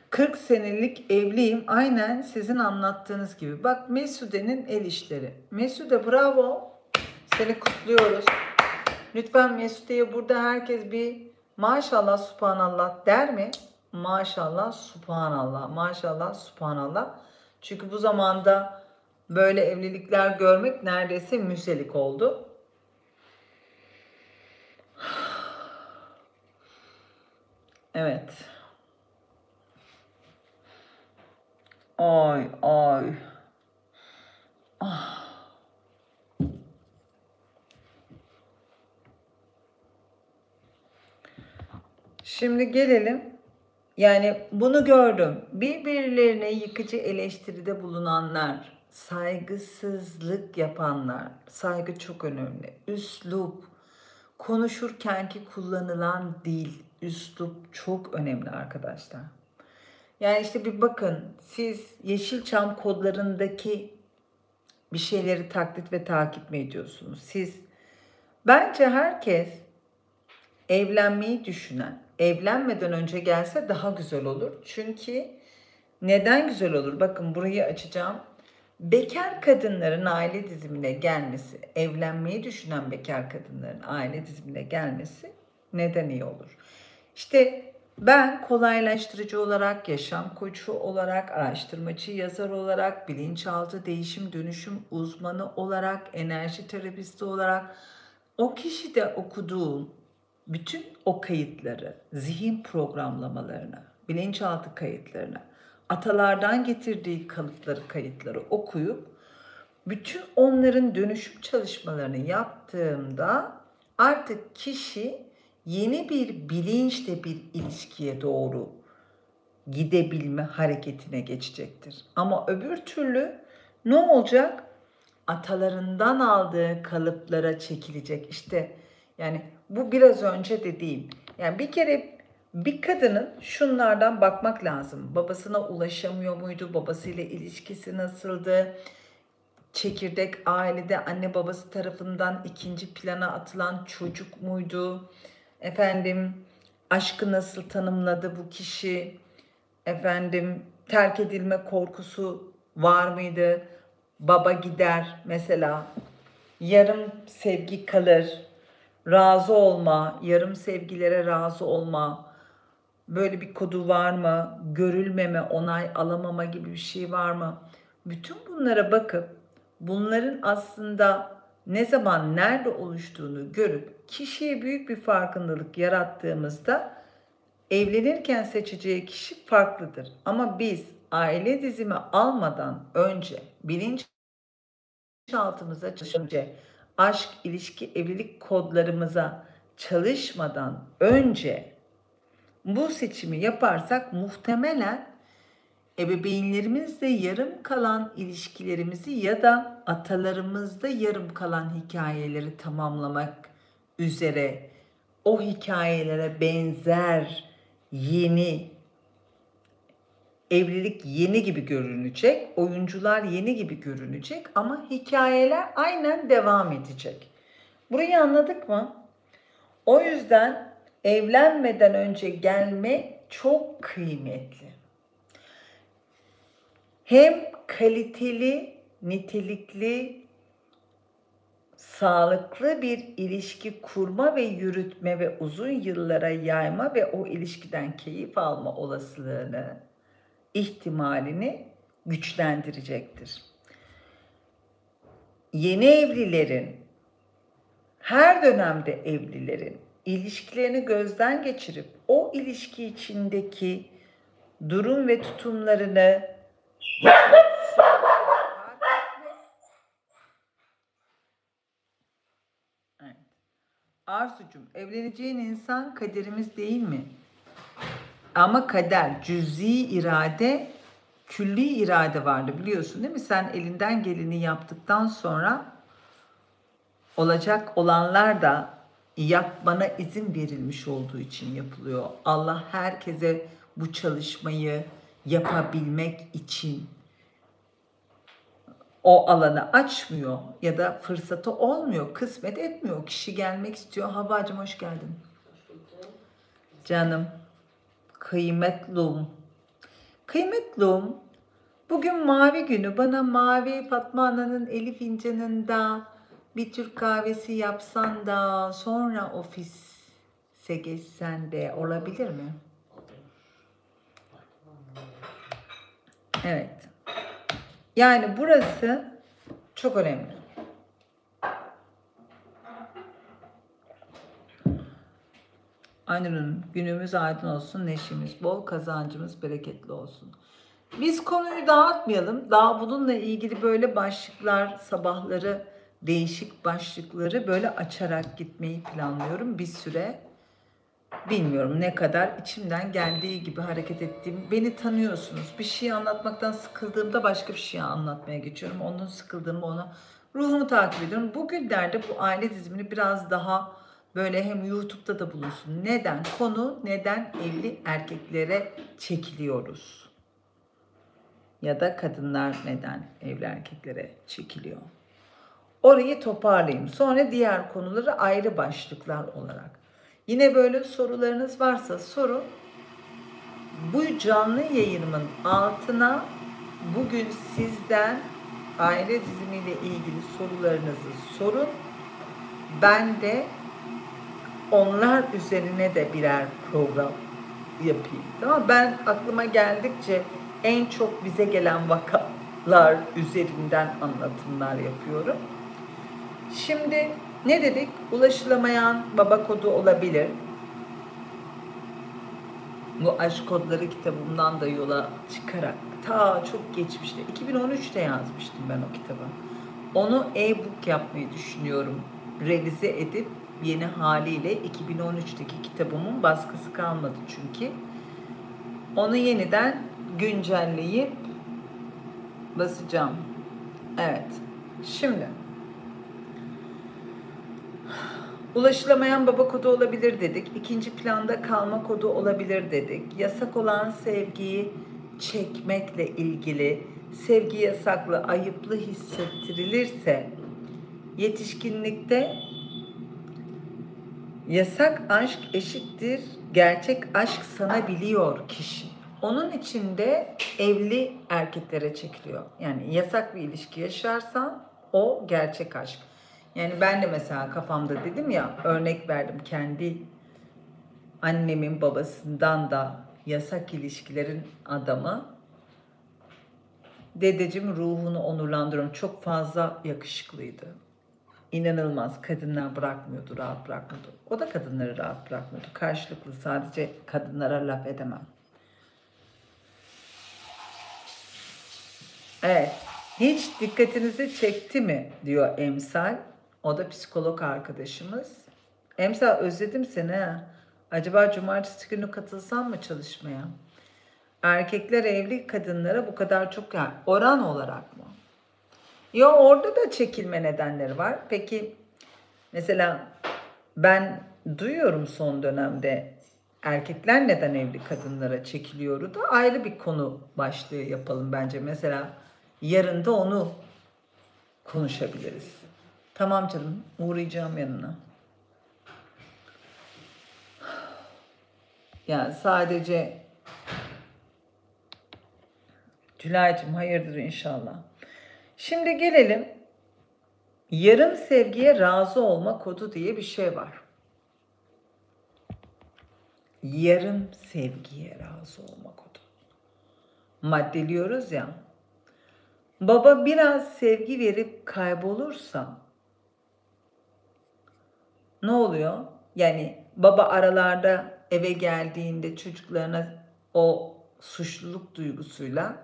40 senelik evliyim. Aynen sizin anlattığınız gibi. Bak Mesude'nin el işleri. Mesude bravo. Seni kutluyoruz. Lütfen Mesude'ye burada herkes bir maşallah subhanallah der mi? Maşallah subhanallah. Maşallah subhanallah. Çünkü bu zamanda böyle evlilikler görmek neredeyse müzelik oldu. Evet. Ay ay. Ah. Şimdi gelelim. Yani bunu gördüm. Birbirlerine yıkıcı eleştiride bulunanlar, saygısızlık yapanlar, saygı çok önemli. Üslup, konuşurkenki kullanılan dil, üslup çok önemli arkadaşlar. Yani işte bir bakın, siz Yeşilçam kodlarındaki bir şeyleri taklit ve takip mi ediyorsunuz? Bence herkes evlenmeyi düşünen, evlenmeden önce gelse daha güzel olur. Çünkü neden güzel olur? Bakın burayı açacağım. Bekar kadınların aile dizimine gelmesi, evlenmeyi düşünen bekar kadınların aile dizimine gelmesi neden iyi olur? İşte ben kolaylaştırıcı olarak, yaşam koçu olarak, araştırmacı, yazar olarak, bilinçaltı değişim dönüşüm uzmanı olarak, enerji terapisti olarak o kişide okuduğum bütün o kayıtları, zihin programlamalarını, bilinçaltı kayıtlarını, atalardan getirdiği kalıpları, kayıtları okuyup bütün onların dönüşüm çalışmalarını yaptığımda artık kişi yeni bir bilinçle bir ilişkiye doğru gidebilme hareketine geçecektir. Ama öbür türlü ne olacak? Atalarından aldığı kalıplara çekilecek. İşte yani bu biraz önce dediğim. Yani bir kere Bir kadının şunlardan bakmak lazım. Babasına ulaşamıyor muydu? Babasıyla ilişkisi nasıldı? Çekirdek ailede anne babası tarafından ikinci plana atılan çocuk muydu? Efendim, aşkı nasıl tanımladı bu kişi? Efendim, terk edilme korkusu var mıydı? Baba gider mesela, yarım sevgi kalır. Razı olma, yarım sevgilere razı olma. Böyle bir kodu var mı? Görülmeme, onay alamama gibi bir şey var mı? Bütün bunlara bakıp bunların aslında ne zaman, nerede oluştuğunu görüp kişiye büyük bir farkındalık yarattığımızda evlenirken seçeceği kişi farklıdır. Ama biz aile dizimi almadan önce, bilinçaltımıza çalışınca, aşk, ilişki, evlilik kodlarımıza çalışmadan önce bu seçimi yaparsak muhtemelen ebeveynlerimizle yarım kalan ilişkilerimizi ya da atalarımızda yarım kalan hikayeleri tamamlamak üzere o hikayelere benzer yeni evlilik yeni gibi görünecek, oyuncular yeni gibi görünecek ama hikayeler aynen devam edecek. Burayı anladık mı? O yüzden evlenmeden önce gelmek çok kıymetli. Hem kaliteli, nitelikli, sağlıklı bir ilişki kurma ve yürütme ve uzun yıllara yayma ve o ilişkiden keyif alma olasılığını, ihtimalini güçlendirecektir. Yeni evlilerin, her dönemde evlilerin ilişkilerini gözden geçirip o ilişki içindeki durum ve tutumlarını Evet. Arzucuğum, evleneceğin insan kaderimiz değil mi? Ama kader, cüz'i irade, külli irade vardı, biliyorsun değil mi? Sen elinden geleni yaptıktan sonra olacak olanlar da yapmana izin verilmiş olduğu için yapılıyor. Allah herkese bu çalışmayı yapabilmek için o alanı açmıyor ya da fırsatı olmuyor, kısmet etmiyor. Kişi gelmek istiyor. Havvacığım hoş geldin. Canım, kıymetlum. Kıymetlum, bugün mavi günü. Bana mavi Fatma Ana'nın eli fincanında bir Türk kahvesi yapsan da sonra ofise geçsen de olabilir mi? Evet. Yani burası çok önemli. Aynur'un günümüz aydın olsun, neşemiz bol, kazancımız bereketli olsun. Biz konuyu dağıtmayalım. Daha bununla ilgili böyle başlıklar, sabahları değişik başlıkları böyle açarak gitmeyi planlıyorum bir süre. Bilmiyorum ne kadar, içimden geldiği gibi hareket ettiğim. Beni tanıyorsunuz. Bir şey anlatmaktan sıkıldığımda başka bir şey anlatmaya geçiyorum. Ondan sıkıldığımda ona ruhumu takip ediyorum. Bugünlerde bu aile dizimini biraz daha böyle hem YouTube'da da bulunsun. Neden? Konu neden evli erkeklere çekiliyoruz? Ya da kadınlar neden evli erkeklere çekiliyor? Orayı toparlayayım. Sonra diğer konuları ayrı başlıklar olarak. Yine böyle sorularınız varsa sorun. Bu canlı yayınımın altına bugün sizden aile dizimiyle ilgili sorularınızı sorun. Ben de onlar üzerine de birer program yapayım. Tamam, ben aklıma geldikçe en çok bize gelen vakalar üzerinden anlatımlar yapıyorum. Şimdi ne dedik? Ulaşılamayan baba kodu olabilir. Bu aşk kodları kitabımdan da yola çıkarak ta çok geçmişte 2013'te yazmıştım ben o kitabı. Onu e-book yapmayı düşünüyorum. Revize edip yeni haliyle 2013'teki kitabımın baskısı kalmadı çünkü. Onu yeniden güncelleyip basacağım. Evet. Şimdi Ulaşılamayan baba kodu olabilir dedik. İkinci planda kalma kodu olabilir dedik. Yasak olan sevgiyi çekmekle ilgili, sevgi yasaklı, ayıplı hissettirilirse yetişkinlikte yasak aşk eşittir gerçek aşk sanabiliyor kişi. Onun için de evli erkeklere çekiliyor. Yani yasak bir ilişki yaşarsan o gerçek aşk. Yani ben de mesela kafamda dedim ya, örnek verdim, kendi annemin babasından da yasak ilişkilerin adamı. Dedeciğim, ruhunu onurlandırıyorum. Çok fazla yakışıklıydı. İnanılmaz. Kadınlar bırakmıyordu, rahat bırakmıyordu. O da kadınları rahat bırakmıyordu. Karşılıklı, sadece kadınlara laf edemem. Evet. Hiç dikkatinizi çekti mi diyor Emsal. O da psikolog arkadaşımız. Emsal, özledim seni ha. Acaba cumartesi günü katılsam mı çalışmaya? Erkekler evli kadınlara bu kadar çok, yani oran olarak mı? Ya orada da çekilme nedenleri var. Peki mesela ben duyuyorum son dönemde erkekler neden evli kadınlara çekiliyoru da ayrı bir konu başlığı yapalım bence. Mesela yarın da onu konuşabiliriz. Tamam canım, uğrayacağım yanına. Yani sadece Tülay'cığım, hayırdır inşallah. Şimdi gelelim, yarım sevgiye razı olma kodu diye bir şey var. Yarım sevgiye razı olma kodu. Maddeliyoruz ya. Baba biraz sevgi verip kaybolursa ne oluyor? Yani baba aralarda eve geldiğinde çocuklarına o suçluluk duygusuyla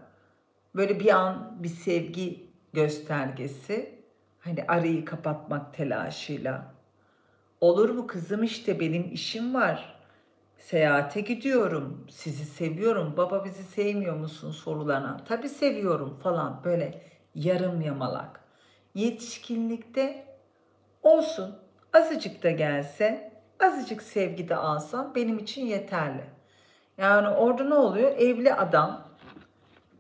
böyle bir an bir sevgi göstergesi, hani arayı kapatmak telaşıyla. Olur mu kızım, işte benim işim var. Seyahate gidiyorum. Sizi seviyorum. Baba, bizi sevmiyor musun sorularına? Tabii seviyorum falan, böyle yarım yamalak. Yetişkinlikte olsun, azıcık da gelse, azıcık sevgi de alsam benim için yeterli. Yani orada ne oluyor? Evli adam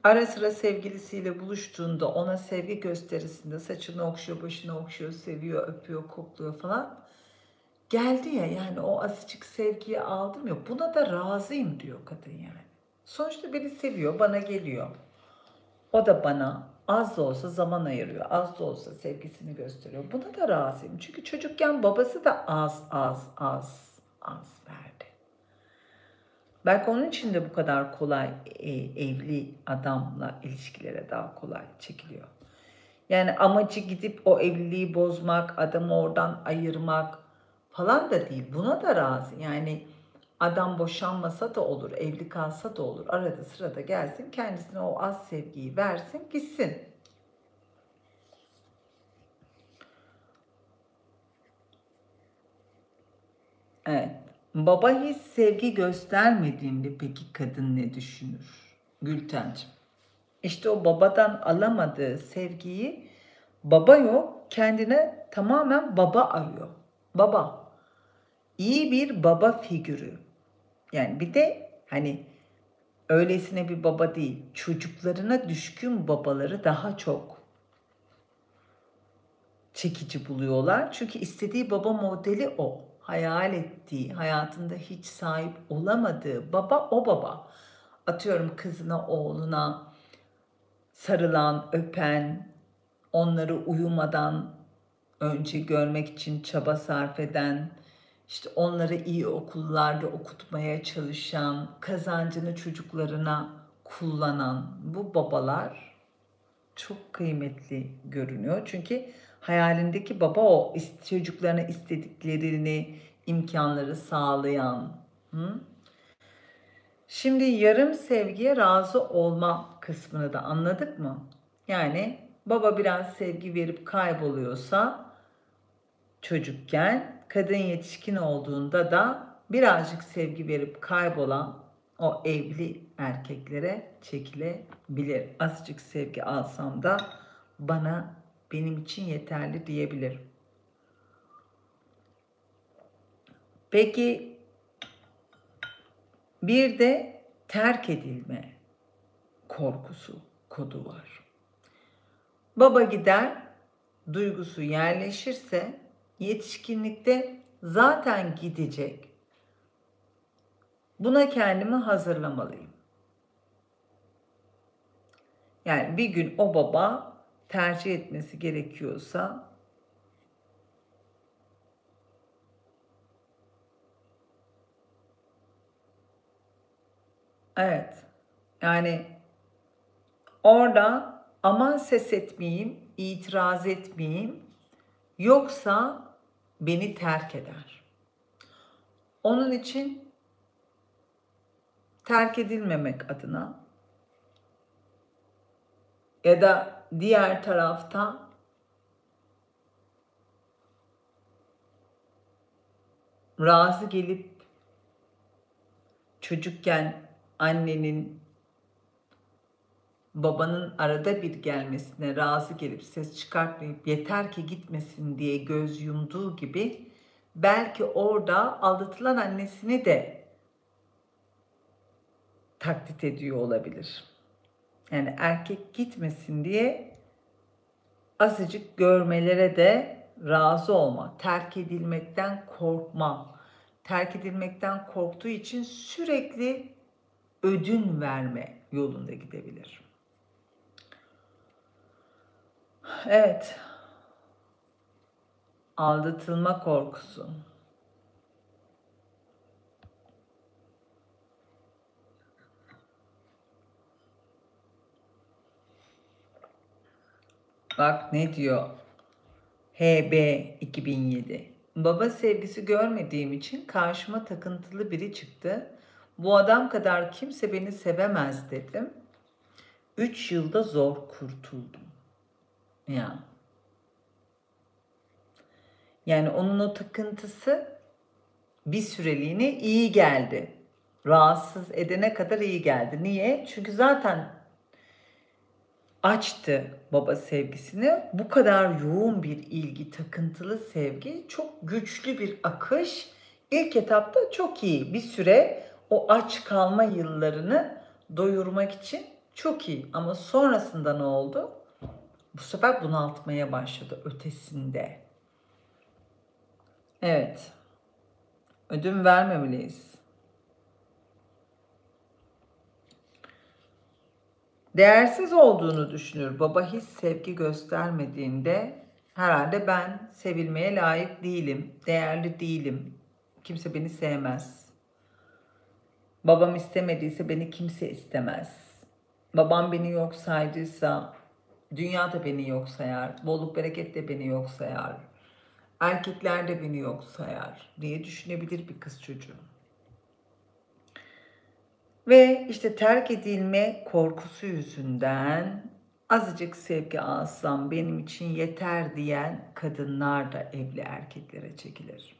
ara sıra sevgilisiyle buluştuğunda ona sevgi gösterisinde saçını okşuyor, başını okşuyor, seviyor, öpüyor, kokluyor falan. Geldi ya, yani o azıcık sevgiyi aldım ya, buna da razıyım diyor kadın yani. Sonuçta beni seviyor, bana geliyor. O da bana az da olsa zaman ayırıyor, az da olsa sevgisini gösteriyor. Buna da razıyım. Çünkü çocukken babası da az verdi. Belki onun için de bu kadar kolay evli adamla ilişkilere daha kolay çekiliyor. Yani amacı gidip o evliliği bozmak, adamı oradan ayırmak falan da değil. Buna da razı. Yani adam boşanmasa da olur, evli kalsa da olur. Arada sırada gelsin, kendisine o az sevgiyi versin, gitsin. Evet. Baba hiç sevgi göstermediğinde peki kadın ne düşünür? Gültenciğim. İşte o babadan alamadığı sevgiyi, baba yok, kendine tamamen baba arıyor. Baba. İyi bir baba figürü. Yani bir de hani öylesine bir baba değil, çocuklarına düşkün babaları daha çok çekici buluyorlar. Çünkü istediği baba modeli o. Hayal ettiği, hayatında hiç sahip olamadığı baba o baba. Atıyorum, kızına, oğluna sarılan, öpen, onları uyumadan önce görmek için çaba sarf eden, işte onları iyi okullarda okutmaya çalışan, kazancını çocuklarına kullanan bu babalar çok kıymetli görünüyor. Çünkü hayalindeki baba o, çocuklarına istediklerini, imkanları sağlayan. Hı? Şimdi yarım sevgiye razı olma kısmını da anladık mı? Yani baba biraz sevgi verip kayboluyorsa çocukken, kadın yetişkin olduğunda da birazcık sevgi verip kaybolan o evli erkeklere çekilebilir. Azıcık sevgi alsam da benim için yeterli diyebilir. Peki bir de terk edilme korkusu kodu var. Baba gider, duygusu yerleşirse yetişkinlikte zaten gidecek. Buna kendimi hazırlamalıyım. Yani bir gün o baba tercih etmesi gerekiyorsa evet, yani orada aman ses etmeyeyim, itiraz etmeyeyim, yoksa beni terk eder. Onun için terk edilmemek adına ya da diğer tarafta razı gelip çocukken annenin babanın arada bir gelmesine razı gelip ses çıkartmayıp yeter ki gitmesin diye göz yumduğu gibi belki orada aldatılan annesini de taklit ediyor olabilir. Yani erkek gitmesin diye azıcık görmelere de razı olma. Terk edilmekten korkma. Terk edilmekten korktuğu için sürekli ödün verme yolunda gidebilir. Evet. Aldatılma korkusu. Bak ne diyor? HB 2007. Baba sevgisi görmediğim için karşıma takıntılı biri çıktı. Bu adam kadar kimse beni sevemez dedim. 3 yılda zor kurtuldum. Ya. Yani onun o takıntısı bir süreliğine iyi geldi. Rahatsız edene kadar iyi geldi. Niye? Çünkü zaten açtı baba sevgisini. Bu kadar yoğun bir ilgi, takıntılı sevgi, çok güçlü bir akış. İlk etapta çok iyi. Bir süre o aç kalma yıllarını doyurmak için çok iyi. Ama sonrasında ne oldu? Bu sefer bunaltmaya başladı ötesinde. Evet. Ödün vermemeliyiz. Değersiz olduğunu düşünür. Baba hiç sevgi göstermediğinde herhalde ben sevilmeye layık değilim, değerli değilim. Kimse beni sevmez. Babam istemediyse beni kimse istemez. Babam beni yok saydıysa dünya da beni yok sayar. Bolluk bereket de beni yok sayar. Erkekler de beni yok sayar diye düşünebilir bir kız çocuğu. Ve işte terk edilme korkusu yüzünden azıcık sevgi alsam benim için yeter diyen kadınlar da evli erkeklere çekilir.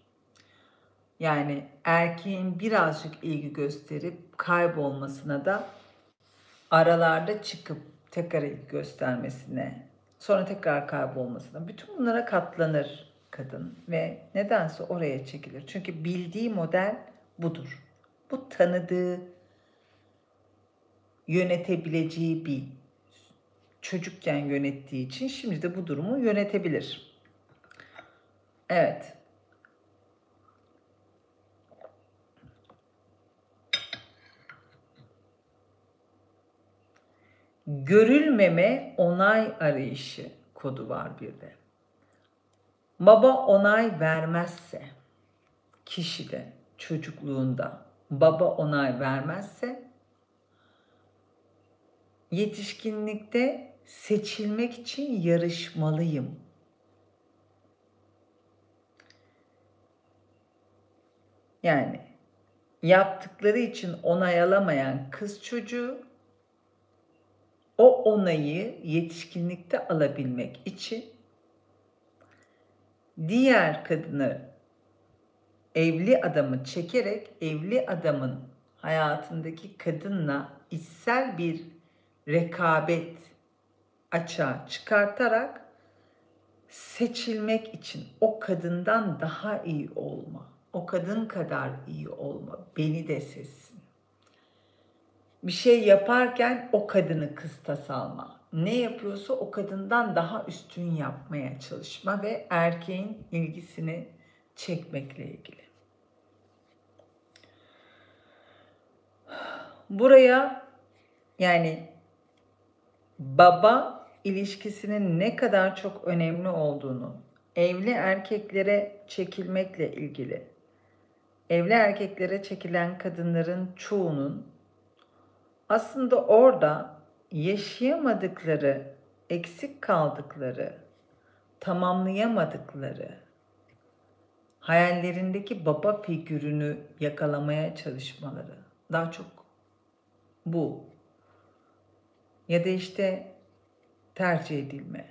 Yani erkeğin birazcık ilgi gösterip kaybolmasına da aralarda çıkıp tekrar ilgi göstermesine, sonra tekrar kaybolmasına, bütün bunlara katlanır kadın ve nedense oraya çekilir. Çünkü bildiği model budur. Bu tanıdığı, yönetebileceği bir çocukken yönettiği için şimdi de bu durumu yönetebilir. Evet. Görülmeme onay arayışı kodu var bir de. Baba onay vermezse, kişide çocukluğunda baba onay vermezse, yetişkinlikte seçilmek için yarışmalıyım. Yani yaptıkları için onay alamayan kız çocuğu o onayı yetişkinlikte alabilmek için diğer kadını, evli adamı çekerek evli adamın hayatındaki kadınla içsel bir rekabet açığa çıkartarak seçilmek için o kadından daha iyi olma o kadın kadar iyi olma, beni de sezsin. Bir şey yaparken o kadını kıstas alma. Ne yapıyorsa o kadından daha üstün yapmaya çalışma ve erkeğin ilgisini çekmekle ilgili. Buraya yani baba ilişkisinin ne kadar çok önemli olduğunu, evli erkeklere çekilmekle ilgili, evli erkeklere çekilen kadınların çoğunun aslında orada yaşayamadıkları, eksik kaldıkları, tamamlayamadıkları, hayallerindeki baba figürünü yakalamaya çalışmaları. Daha çok bu. Ya da işte tercih edilme,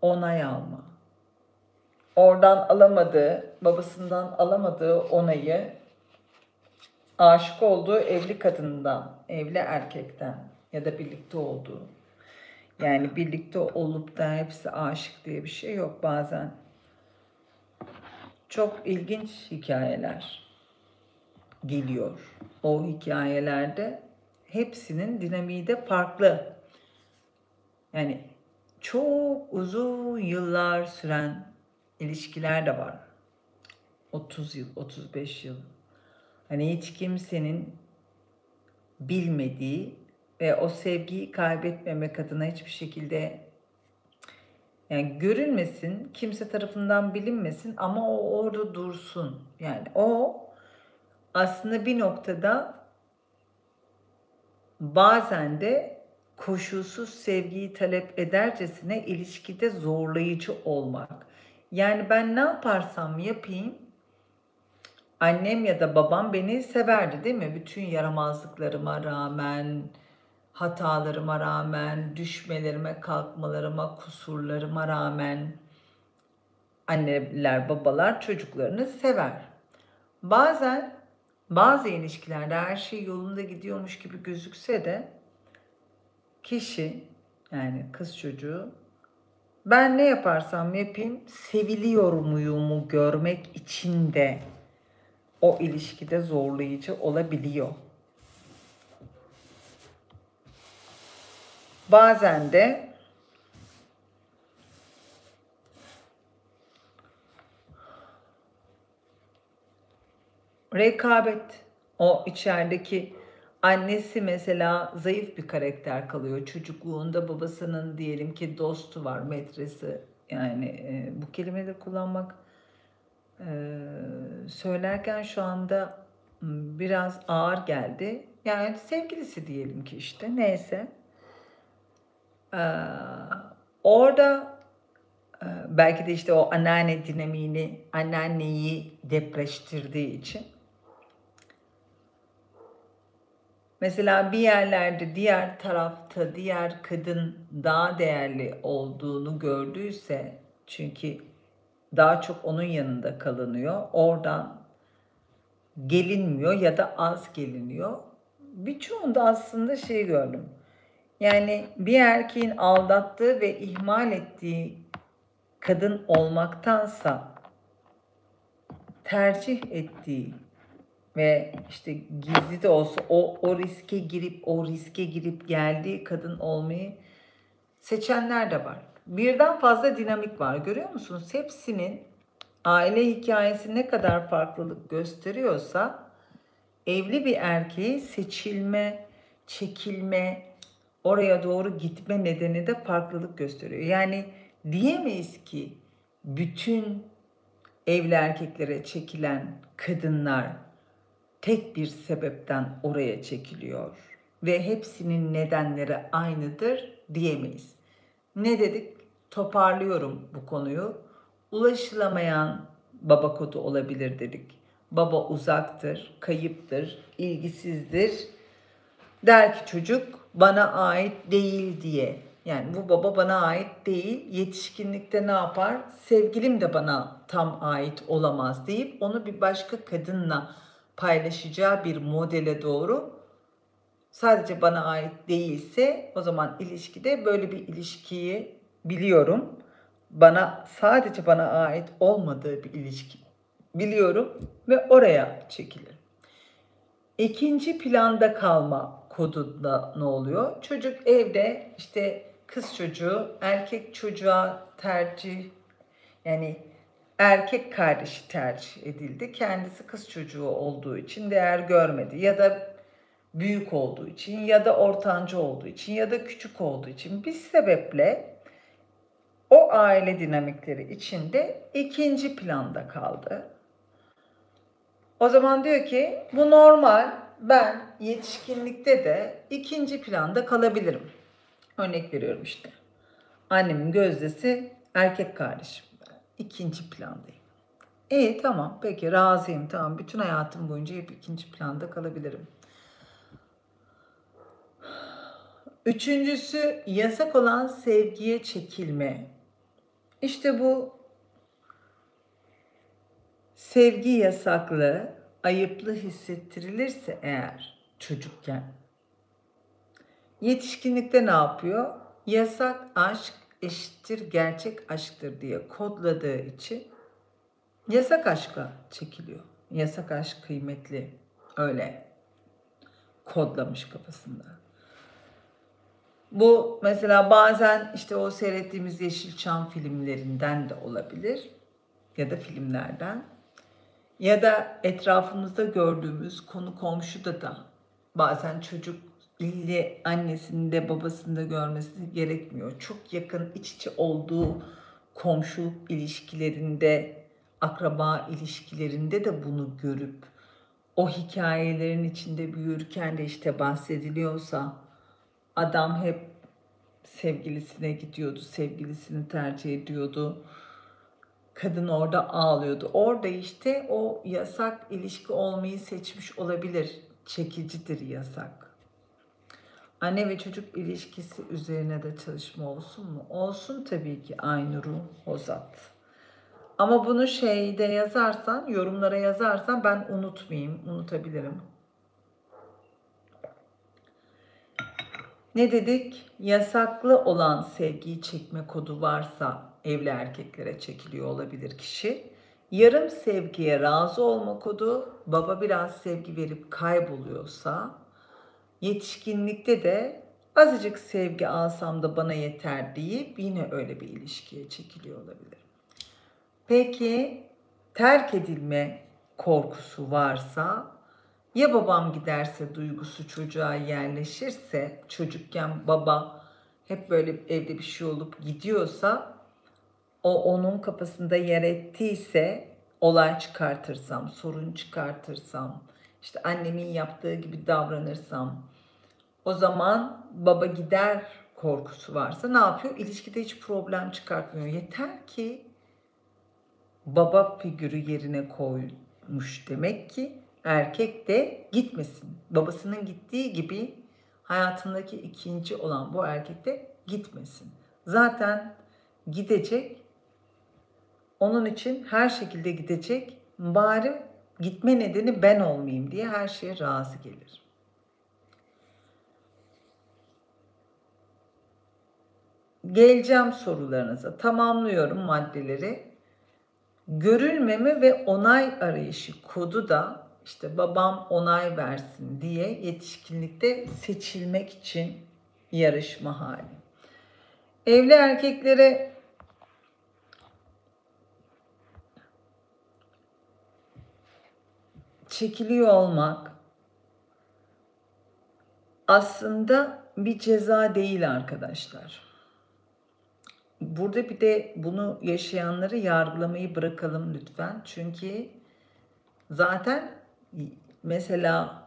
onay alma. Oradan alamadığı, babasından alamadığı onayı aşık olduğu evli kadından, evli erkekten ya da birlikte olduğu. Yani birlikte olup da hepsi aşık diye bir şey yok bazen. Çok ilginç hikayeler geliyor. O hikayelerde hepsinin dinamiği de farklı. Yani çok uzun yıllar süren ilişkiler de var. 30 yıl, 35 yıl. Hani hiç kimsenin bilmediği ve o sevgiyi kaybetmemek adına hiçbir şekilde yani görünmesin, kimse tarafından bilinmesin ama o orada dursun. Yani o aslında bir noktada bazen de koşulsuz sevgiyi talep edercesine ilişkide zorlayıcı olmak. Yani ben ne yaparsam yapayım annem ya da babam beni severdi değil mi? Bütün yaramazlıklarıma rağmen, hatalarıma rağmen, düşmelerime, kalkmalarıma, kusurlarıma rağmen anneler, babalar çocuklarını sever. Bazen bazı ilişkilerde her şey yolunda gidiyormuş gibi gözükse de kişi yani kız çocuğu ben ne yaparsam yapayım seviliyor muyumu görmek için de o ilişkide zorlayıcı olabiliyor. Bazen de rekabet. O içerideki annesi mesela zayıf bir karakter kalıyor. Çocukluğunda babasının diyelim ki dostu var, metresi. Yani bu kelimeleri kullanmak söylerken şu anda biraz ağır geldi. Yani sevgilisi diyelim ki işte neyse. Orada belki de işte o anneanne dinamiğini, anneanneyi depreştirdiği için mesela bir yerlerde diğer tarafta diğer kadın daha değerli olduğunu gördüyse çünkü daha çok onun yanında kalınıyor. Oradan gelinmiyor ya da az geliniyor. Birçoğunda aslında şey gördüm. Yani bir erkeğin aldattığı ve ihmal ettiği kadın olmaktansa tercih ettiği ve işte gizli de olsa o riske girip geldiği kadın olmayı seçenler de var. Birden fazla dinamik var. Görüyor musunuz? Hepsinin aile hikayesi ne kadar farklılık gösteriyorsa evli bir erkeği seçilme, çekilme, oraya doğru gitme nedeni de farklılık gösteriyor. Yani diyemeyiz ki bütün evli erkeklere çekilen kadınlar tek bir sebepten oraya çekiliyor ve hepsinin nedenleri aynıdır diyemeyiz. Ne dedik? Toparlıyorum bu konuyu. Ulaşılamayan baba kodu olabilir dedik. Baba uzaktır, kayıptır, ilgisizdir. Der ki çocuk bana ait değil diye. Yani bu baba bana ait değil. Yetişkinlikte ne yapar? Sevgilim de bana tam ait olamaz deyip onu bir başka kadınla paylaşacağı bir modele doğru sadece bana ait değilse o zaman ilişkide böyle bir ilişkiyi biliyorum. Sadece bana ait olmadığı bir ilişki biliyorum ve oraya çekilirim. İkinci planda kalma kodunda ne oluyor? Çocuk evde işte kız çocuğu erkek çocuğa tercih, yani erkek kardeşi tercih edildi. Kendisi kız çocuğu olduğu için değer görmedi ya da büyük olduğu için ya da ortanca olduğu için ya da küçük olduğu için bir sebeple o aile dinamikleri içinde ikinci planda kaldı. O zaman diyor ki bu normal, ben yetişkinlikte de ikinci planda kalabilirim. Örnek veriyorum işte. Annemin gözdesi erkek kardeşim. Ben ikinci plandayım. İyi, tamam, peki, razıyım, tamam, bütün hayatım boyunca hep ikinci planda kalabilirim. Üçüncüsü yasak olan sevgiye çekilme. İşte bu sevgi yasaklı, ayıplı hissettirilirse eğer çocukken, yetişkinlikte ne yapıyor? Yasak aşk eşittir gerçek aşktır diye kodladığı için yasak aşka çekiliyor. Yasak aşk kıymetli, öyle kodlamış kafasında. Bu mesela bazen işte o seyrettiğimiz Yeşilçam filmlerinden de olabilir ya da filmlerden ya da etrafımızda gördüğümüz konu komşuda da bazen çocuk ille annesini de babasını da görmesi gerekmiyor. Çok yakın iç içe olduğu komşuluk ilişkilerinde, akraba ilişkilerinde de bunu görüp o hikayelerin içinde büyürken de işte bahsediliyorsa adam hep sevgilisine gidiyordu, sevgilisini tercih ediyordu. Kadın orada ağlıyordu. Orada işte o yasak ilişki olmayı seçmiş olabilir. Çekicidir yasak. Anne ve çocuk ilişkisi üzerine de çalışma olsun mu? Olsun tabii ki Aynur'u Hozat. Ama bunu şeyde yazarsan, yorumlara yazarsan ben unutmayayım, unutabilirim. Ne dedik? Yasaklı olan sevgiyi çekme kodu varsa evli erkeklere çekiliyor olabilir kişi. Yarım sevgiye razı olma kodu, baba biraz sevgi verip kayboluyorsa, yetişkinlikte de azıcık sevgi alsam da bana yeter deyip yine öyle bir ilişkiye çekiliyor olabilir. Peki terk edilme korkusu varsa, ya babam giderse duygusu çocuğa yerleşirse, çocukken baba hep böyle evde bir şey olup gidiyorsa, o onun kafasında yer ettiyse, olay çıkartırsam, sorun çıkartırsam, işte annemin yaptığı gibi davranırsam, o zaman baba gider korkusu varsa ne yapıyor? İlişkide hiç problem çıkartmıyor. Yeter ki baba figürü yerine koymuş demek ki erkek de gitmesin. Babasının gittiği gibi hayatındaki ikinci olan bu erkek de gitmesin. Zaten gidecek. Onun için her şekilde gidecek. Bari gitme nedeni ben olmayayım diye her şeye razı gelir. Geleceğim sorularınıza. Tamamlıyorum maddeleri. Görülmeme ve onay arayışı kodu da işte babam onay versin diye yetişkinlikte seçilmek için yarışma hali. Evli erkeklere çekiliyor olmak aslında bir ceza değil arkadaşlar. Burada bir de bunu yaşayanları yargılamayı bırakalım lütfen. Çünkü zaten mesela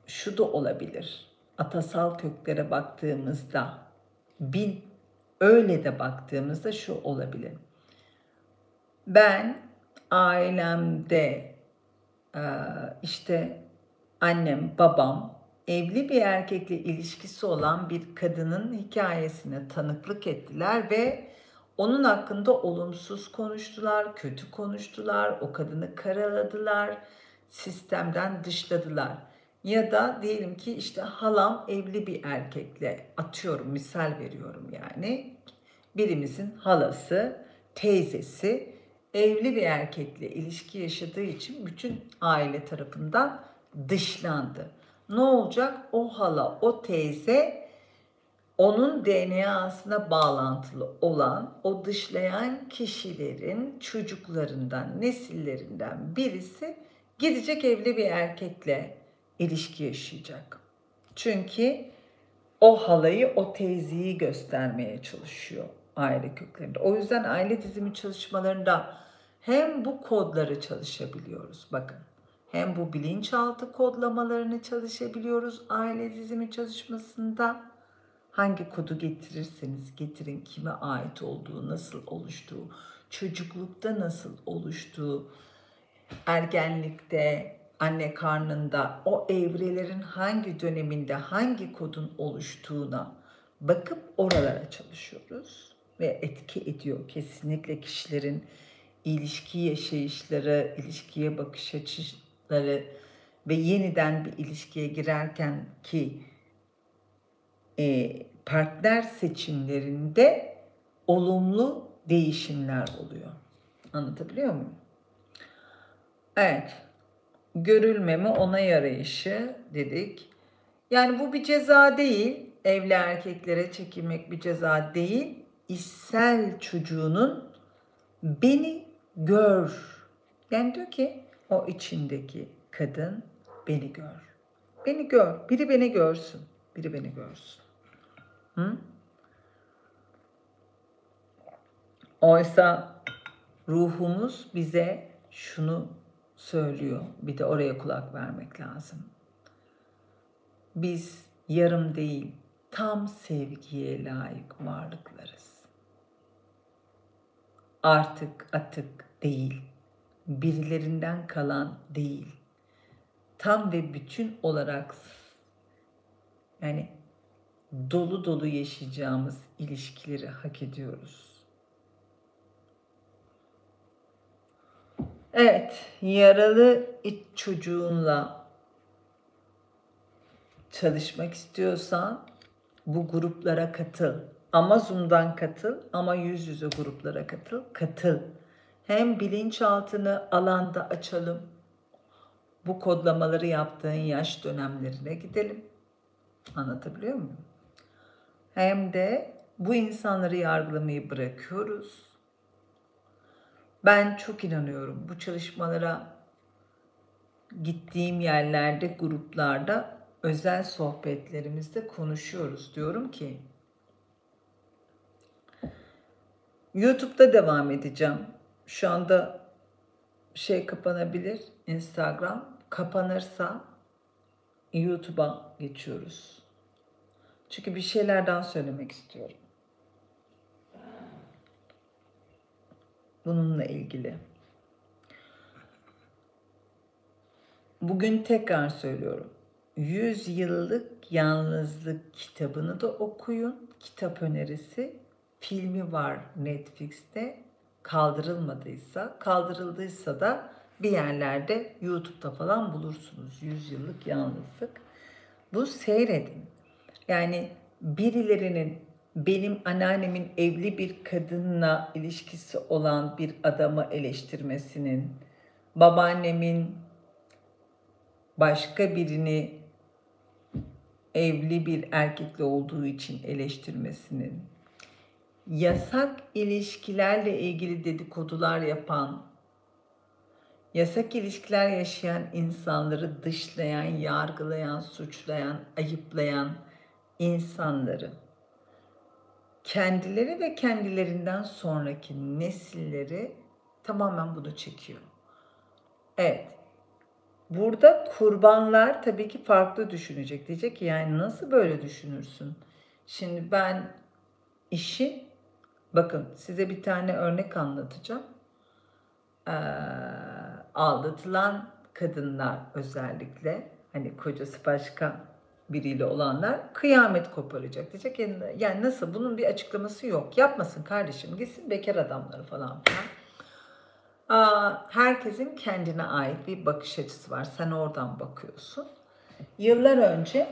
şu da olabilir. Atasal köklere baktığımızda, öyle de baktığımızda şu olabilir. Ben ailemde işte annem, babam evli bir erkekle ilişkisi olan bir kadının hikayesine tanıklık ettiler ve onun hakkında olumsuz konuştular, kötü konuştular, o kadını karaladılar, sistemden dışladılar. Ya da diyelim ki işte halam evli bir erkekle, atıyorum, misal veriyorum yani, birimizin halası, teyzesi evli bir erkekle ilişki yaşadığı için bütün aile tarafından dışlandı. Ne olacak? O hala, o teyze onun DNA'sına bağlantılı olan o dışlayan kişilerin çocuklarından, nesillerinden birisi gidecek evli bir erkekle ilişki yaşayacak. Çünkü o halayı, o teyzeyi göstermeye çalışıyor aile köklerinde. O yüzden aile dizimi çalışmalarında hem bu kodları çalışabiliyoruz. Bakın. Hem bu bilinçaltı kodlamalarını çalışabiliyoruz aile dizimi çalışmasında. Hangi kodu getirirseniz getirin, kime ait olduğu, nasıl oluştuğu, çocuklukta nasıl oluştuğu, ergenlikte, anne karnında o evrelerin hangi döneminde hangi kodun oluştuğuna bakıp oralara çalışıyoruz ve etki ediyor kesinlikle kişilerin ilişki yaşayışları, ilişkiye bakış açıları ve yeniden bir ilişkiye girerken ki partner seçimlerinde olumlu değişimler oluyor. Anlatabiliyor muyum? Evet. Görülmeme onay arayışı dedik. Yani bu bir ceza değil. Evli erkeklere çekilmek bir ceza değil. İçsel çocuğunun beni gör. Yani diyor ki o içindeki kadın beni gör. Beni gör. Biri beni görsün. Biri beni görsün. Hı? Oysa ruhumuz bize şunu söylüyor. Bir de oraya kulak vermek lazım. Biz yarım değil, tam sevgiye layık varlıklarız. Artık atık değil, birilerinden kalan değil. Tam ve bütün olarak yani dolu dolu yaşayacağımız ilişkileri hak ediyoruz. Evet, yaralı iç çocuğunla çalışmak istiyorsan bu gruplara katıl. Ama Zoom'dan katıl, ama yüz yüze gruplara katıl. Hem bilinçaltını alanda açalım. Bu kodlamaları yaptığın yaş dönemlerine gidelim. Anlatabiliyor muyum? Hem de bu insanları yargılamayı bırakıyoruz. Ben çok inanıyorum bu çalışmalara. Gittiğim yerlerde, gruplarda, özel sohbetlerimizde konuşuyoruz. Diyorum ki YouTube'da devam edeceğim. Şu anda kapanabilir, Instagram. Kapanırsa YouTube'a geçiyoruz. Çünkü bir şeylerden söylemek istiyorum. Bununla ilgili. Bugün tekrar söylüyorum. 100 Yıllık Yalnızlık kitabını da okuyun. Kitap önerisi. Filmi var Netflix'te. Kaldırıldıysa da bir yerlerde YouTube'da falan bulursunuz. 100 Yıllık Yalnızlık. Bu seyredin. Yani birilerinin benim anneannemin evli bir kadınla ilişkisi olan bir adamı eleştirmesinin, babaannemin başka birini evli bir erkekle olduğu için eleştirmesinin, yasak ilişkilerle ilgili dedikodular yapan, yasak ilişkiler yaşayan insanları dışlayan, yargılayan, suçlayan, ayıplayan insanları, kendileri ve kendilerinden sonraki nesilleri tamamen bunu çekiyor. Evet. Burada kurbanlar tabii ki farklı düşünecek. Diyecek ki yani nasıl böyle düşünürsün? Şimdi ben bakın size bir tane örnek anlatacağım. Aldatılan kadınlar özellikle hani kocası başka biriyle olanlar kıyamet koparacak. Diyecek ki yani nasıl, bunun bir açıklaması yok. Yapmasın kardeşim, gitsin bekar adamları falan filan. Herkesin kendine ait bir bakış açısı var. Sen oradan bakıyorsun. Yıllar önce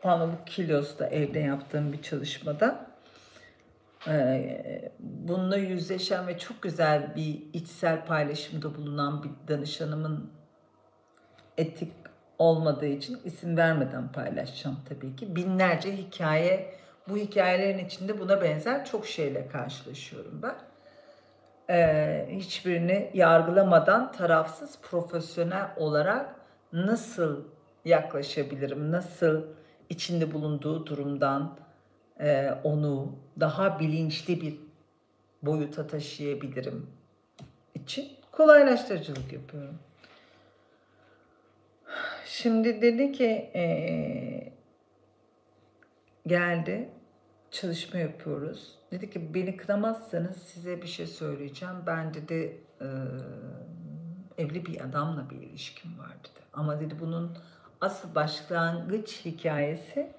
tam bu Kilos'ta evde yaptığım bir çalışmada Bununla yüzleşen ve çok güzel bir içsel paylaşımda bulunan bir danışanımın etik olmadığı için isim vermeden paylaşacağım tabii ki. Binlerce hikaye, bu hikayelerin içinde buna benzer çok şeyle karşılaşıyorum ben. Hiçbirini yargılamadan tarafsız, profesyonel olarak nasıl yaklaşabilirim, nasıl içinde bulunduğu durumdan onu daha bilinçli bir boyuta taşıyabilirim için kolaylaştırıcılık yapıyorum. Şimdi dedi ki geldi, çalışma yapıyoruz. Dedi ki beni kınamazsanız size bir şey söyleyeceğim. Ben dedi evli bir adamla bir ilişkim var dedi. Ama dedi bunun asıl başlangıç hikayesi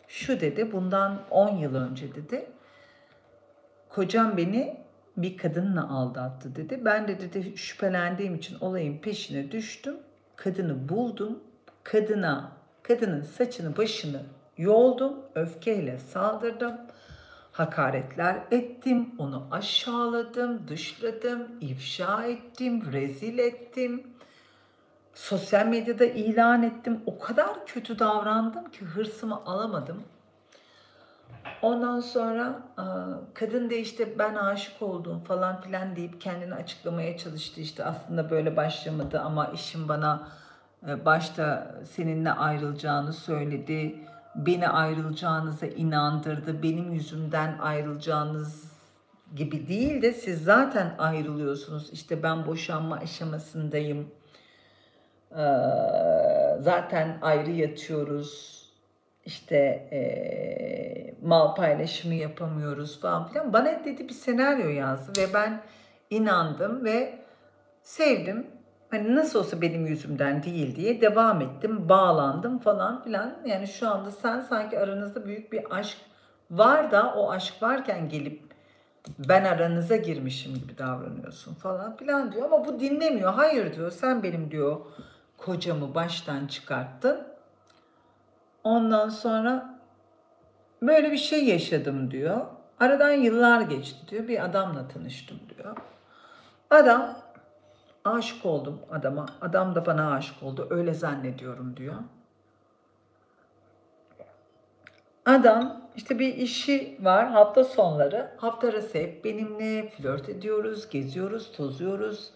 şu dedi. Bundan 10 yıl önce dedi. Kocam beni bir kadınla aldattı dedi. Ben de dedi şüphelendiğim için olayın peşine düştüm. Kadını buldum. Kadının saçını başını yoldum. Öfkeyle saldırdım. Hakaretler ettim. Onu aşağıladım, dışladım, ifşa ettim, rezil ettim. Sosyal medyada ilan ettim. O kadar kötü davrandım ki hırsımı alamadım. Ondan sonra kadın da işte ben aşık oldum falan filan deyip kendini açıklamaya çalıştı. İşte aslında böyle başlamadı ama işim bana başta seninle ayrılacağını söyledi. Beni ayrılacağınıza inandırdı. Benim yüzümden ayrılacağınız gibi değil de siz zaten ayrılıyorsunuz. İşte ben boşanma aşamasındayım. Zaten ayrı yatıyoruz. İşte mal paylaşımı yapamıyoruz falan filan. Bana dedi bir senaryo yazdı ve ben inandım ve sevdim. Hani nasıl olsa benim yüzümden değil diye devam ettim, bağlandım falan filan. Yani şu anda sen sanki aranızda büyük bir aşk var da o aşk varken gelip ben aranıza girmişim gibi davranıyorsun falan filan diyor. Ama bu dinlemiyor. Hayır diyor, sen benim diyor kocamı baştan çıkarttın. Ondan sonra böyle bir şey yaşadım diyor. Aradan yıllar geçti diyor. Bir adamla tanıştım diyor. Adam, aşık oldum adama. Adam da bana aşık oldu. Öyle zannediyorum diyor. Adam işte bir işi var hafta sonları. Hafta arası hep benimle flört ediyoruz, geziyoruz, tozuyoruz.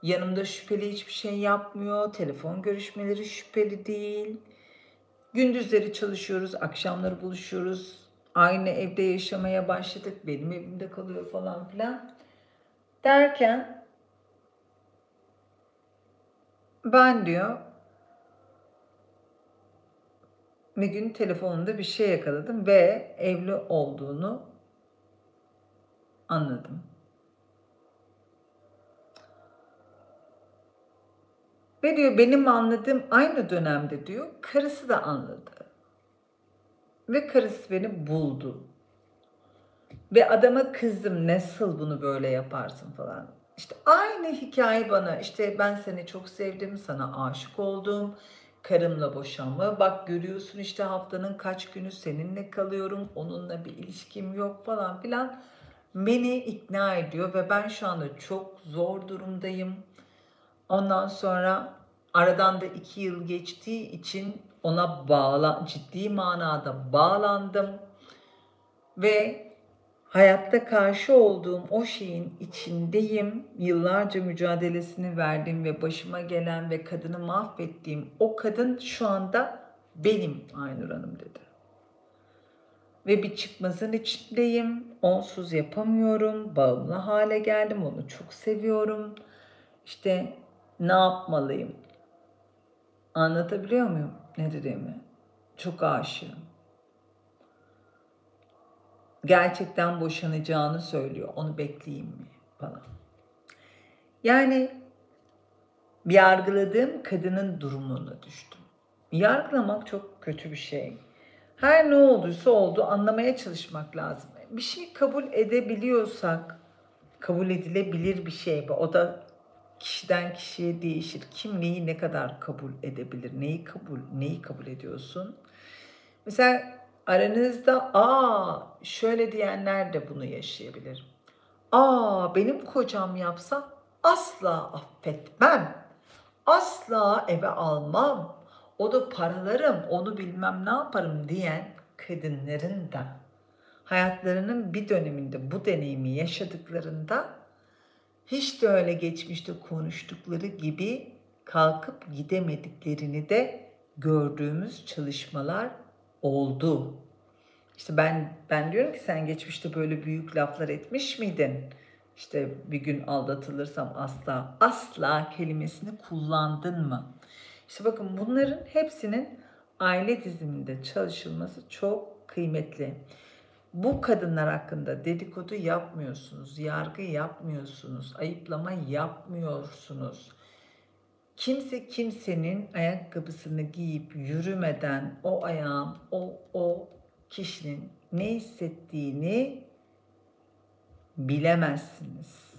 Yanımda şüpheli hiçbir şey yapmıyor. Telefon görüşmeleri şüpheli değil. Gündüzleri çalışıyoruz, akşamları buluşuyoruz. Aynı evde yaşamaya başladık. Benim evimde kalıyor falan filan. Derken ben diyor bir gün telefonunda bir şey yakaladım ve evli olduğunu anladım. Ve diyor benim anladığım aynı dönemde diyor karısı da anladı. Ve karısı beni buldu. Ve adama kızdım nasıl bunu böyle yaparsın falan. İşte aynı hikaye bana işte ben seni çok sevdim, sana aşık oldum, karımla boşanma. Bak görüyorsun işte haftanın kaç günü seninle kalıyorum, onunla bir ilişkim yok falan filan. Beni ikna ediyor ve ben şu anda çok zor durumdayım. Ondan sonra aradan da 2 yıl geçtiği için ona ciddi manada bağlandım. Ve hayatta karşı olduğum o şeyin içindeyim. Yıllarca mücadelesini verdim ve başıma gelen ve kadını mahvettiğim o kadın şu anda benim Aynur Hanım dedi. Ve bir çıkmazın içindeyim. Onsuz yapamıyorum. Bağımlı hale geldim. Onu çok seviyorum. İşte ne yapmalıyım? Anlatabiliyor muyum ne dediğimi? Çok aşığım. Gerçekten boşanacağını söylüyor. Onu bekleyeyim mi falan. Yani yargıladığım kadının durumuna düştüm. Yargılamak çok kötü bir şey. Her ne olduysa oldu, anlamaya çalışmak lazım. Bir şey kabul edebiliyorsak, kabul edilebilir bir şey bu. O da kişiden kişiye değişir. Kim neyi ne kadar kabul edebilir? Neyi kabul ediyorsun? Mesela Aranızda şöyle diyenler de bunu yaşayabilir. Benim kocam yapsa asla affetmem. Asla eve almam. O da paralarım, onu bilmem ne yaparım diyen kadınların da hayatlarının bir döneminde bu deneyimi yaşadıklarında hiç de öyle geçmişte konuştukları gibi kalkıp gidemediklerini de gördüğümüz çalışmalar oldu. İşte ben diyorum ki sen geçmişte böyle büyük laflar etmiş miydin? İşte bir gün aldatılırsam asla kelimesini kullandın mı? İşte bakın bunların hepsinin aile diziminde çalışılması çok kıymetli. Bu kadınlar hakkında dedikodu yapmıyorsunuz, yargı yapmıyorsunuz, ayıplama yapmıyorsunuz. Kimse kimsenin ayakkabısını giyip yürümeden o ayağın, o kişinin ne hissettiğini bilemezsiniz.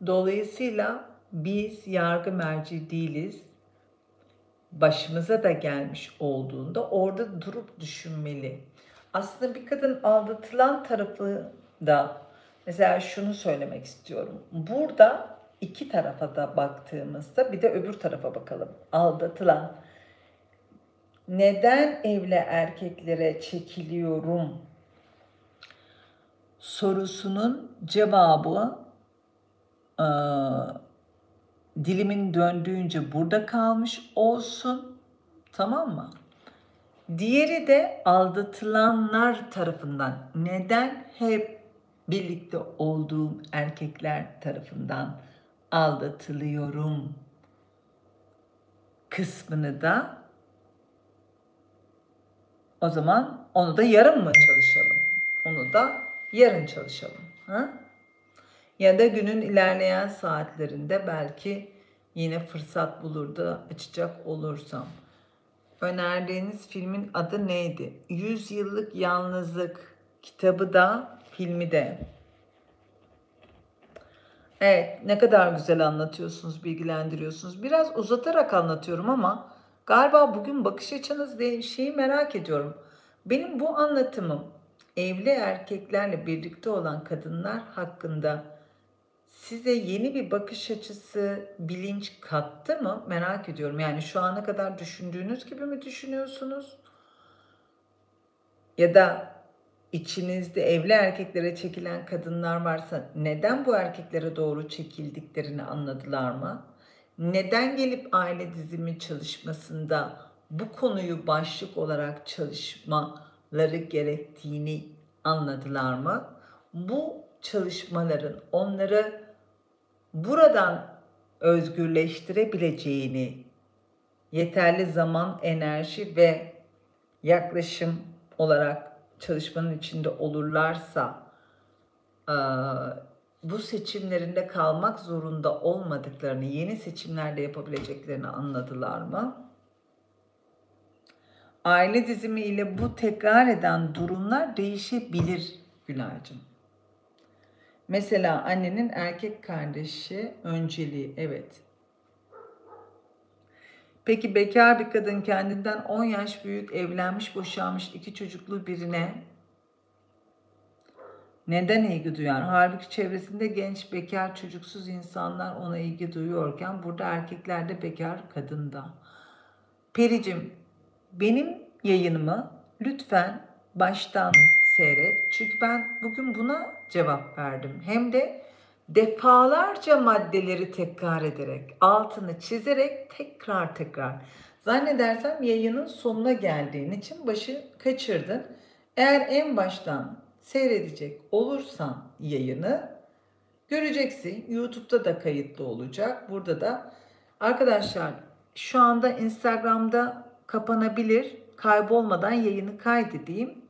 Dolayısıyla biz yargı merci değiliz. Başımıza da gelmiş olduğunda orada durup düşünmeli. Aslında bir kadın aldatılan tarafı da mesela şunu söylemek istiyorum. Burada iki tarafa da baktığımızda bir de öbür tarafa bakalım. Aldatılan. Neden evli erkeklere çekiliyorum sorusunun cevabı dilimin döndüğünce burada kalmış olsun. Tamam mı? Diğeri de aldatılanlar tarafından. Neden hep birlikte olduğum erkekler tarafından aldatılıyorum kısmını da o zaman onu da yarın mı çalışalım? Onu da yarın çalışalım. Ha? Ya da günün ilerleyen saatlerinde belki yine fırsat bulur da açacak olursam. Önerdiğiniz filmin adı neydi? 100 Yıllık Yalnızlık. Kitabı da, filmi de. Evet, ne kadar güzel anlatıyorsunuz, bilgilendiriyorsunuz. Biraz uzatarak anlatıyorum ama galiba bugün bakış açınız diye şeyi merak ediyorum. Benim bu anlatımım evli erkeklerle birlikte olan kadınlar hakkında size yeni bir bakış açısı, bilinç kattı mı? Merak ediyorum. Yani şu ana kadar düşündüğünüz gibi mi düşünüyorsunuz? Ya da içinizde evli erkeklere çekilen kadınlar varsa neden bu erkeklere doğru çekildiklerini anladılar mı? Neden gelip aile dizimi çalışmasında bu konuyu başlık olarak çalışmaları gerektiğini anladılar mı? Bu çalışmaların onları buradan özgürleştirebileceğini yeterli zaman, enerji ve yaklaşım olarak çalışmanın içinde olurlarsa bu seçimlerinde kalmak zorunda olmadıklarını, yeni seçimlerde yapabileceklerini anladılar mı? Aile dizimi ile bu tekrar eden durumlar değişebilir Gülaycığım. Mesela annenin erkek kardeşi önceliği, evet. Peki bekar bir kadın kendinden 10 yaş büyük, evlenmiş, boşanmış, 2 çocuklu birine neden ilgi duyar? Halbuki çevresinde genç, bekar, çocuksuz insanlar ona ilgi duyuyorken burada erkekler de bekar, kadın da. Pericim, benim yayınımı lütfen baştan seyret. Çünkü ben bugün buna cevap verdim. Hem de defalarca maddeleri tekrar ederek, altını çizerek tekrar. Zannedersem yayının sonuna geldiğin için başı kaçırdın. Eğer en baştan seyredecek olursan yayını göreceksin. YouTube'da da kayıtlı olacak. Burada da arkadaşlar şu anda Instagram'da kapanabilir. Kaybolmadan yayını kaydedeyim.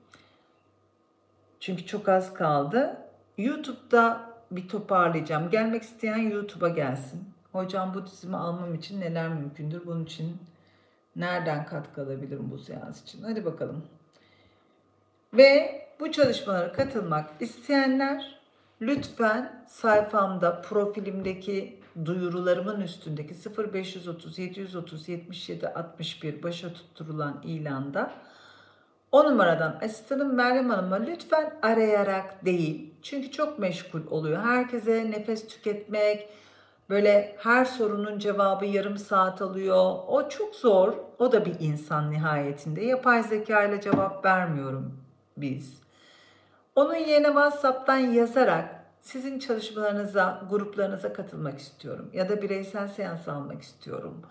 Çünkü çok az kaldı. YouTube'da bir toparlayacağım. Gelmek isteyen YouTube'a gelsin. Hocam bu dizimi almam için neler mümkündür? Bunun için nereden katkı alabilirim bu seans için? Hadi bakalım. Ve bu çalışmalara katılmak isteyenler lütfen sayfamda, profilimdeki duyurularımın üstündeki 0530 730 77 61 başa tutturulan ilanda O numaradan asistanım Meryem Hanım'a lütfen arayarak değil. Çünkü çok meşgul oluyor. Herkese nefes tüketmek, böyle her sorunun cevabı yarım saat alıyor. O çok zor. O da bir insan nihayetinde. Yapay zeka ile cevap vermiyorum biz. Onun yerine WhatsApp'tan yazarak sizin çalışmalarınıza, gruplarınıza katılmak istiyorum. Ya da bireysel seans almak istiyorum.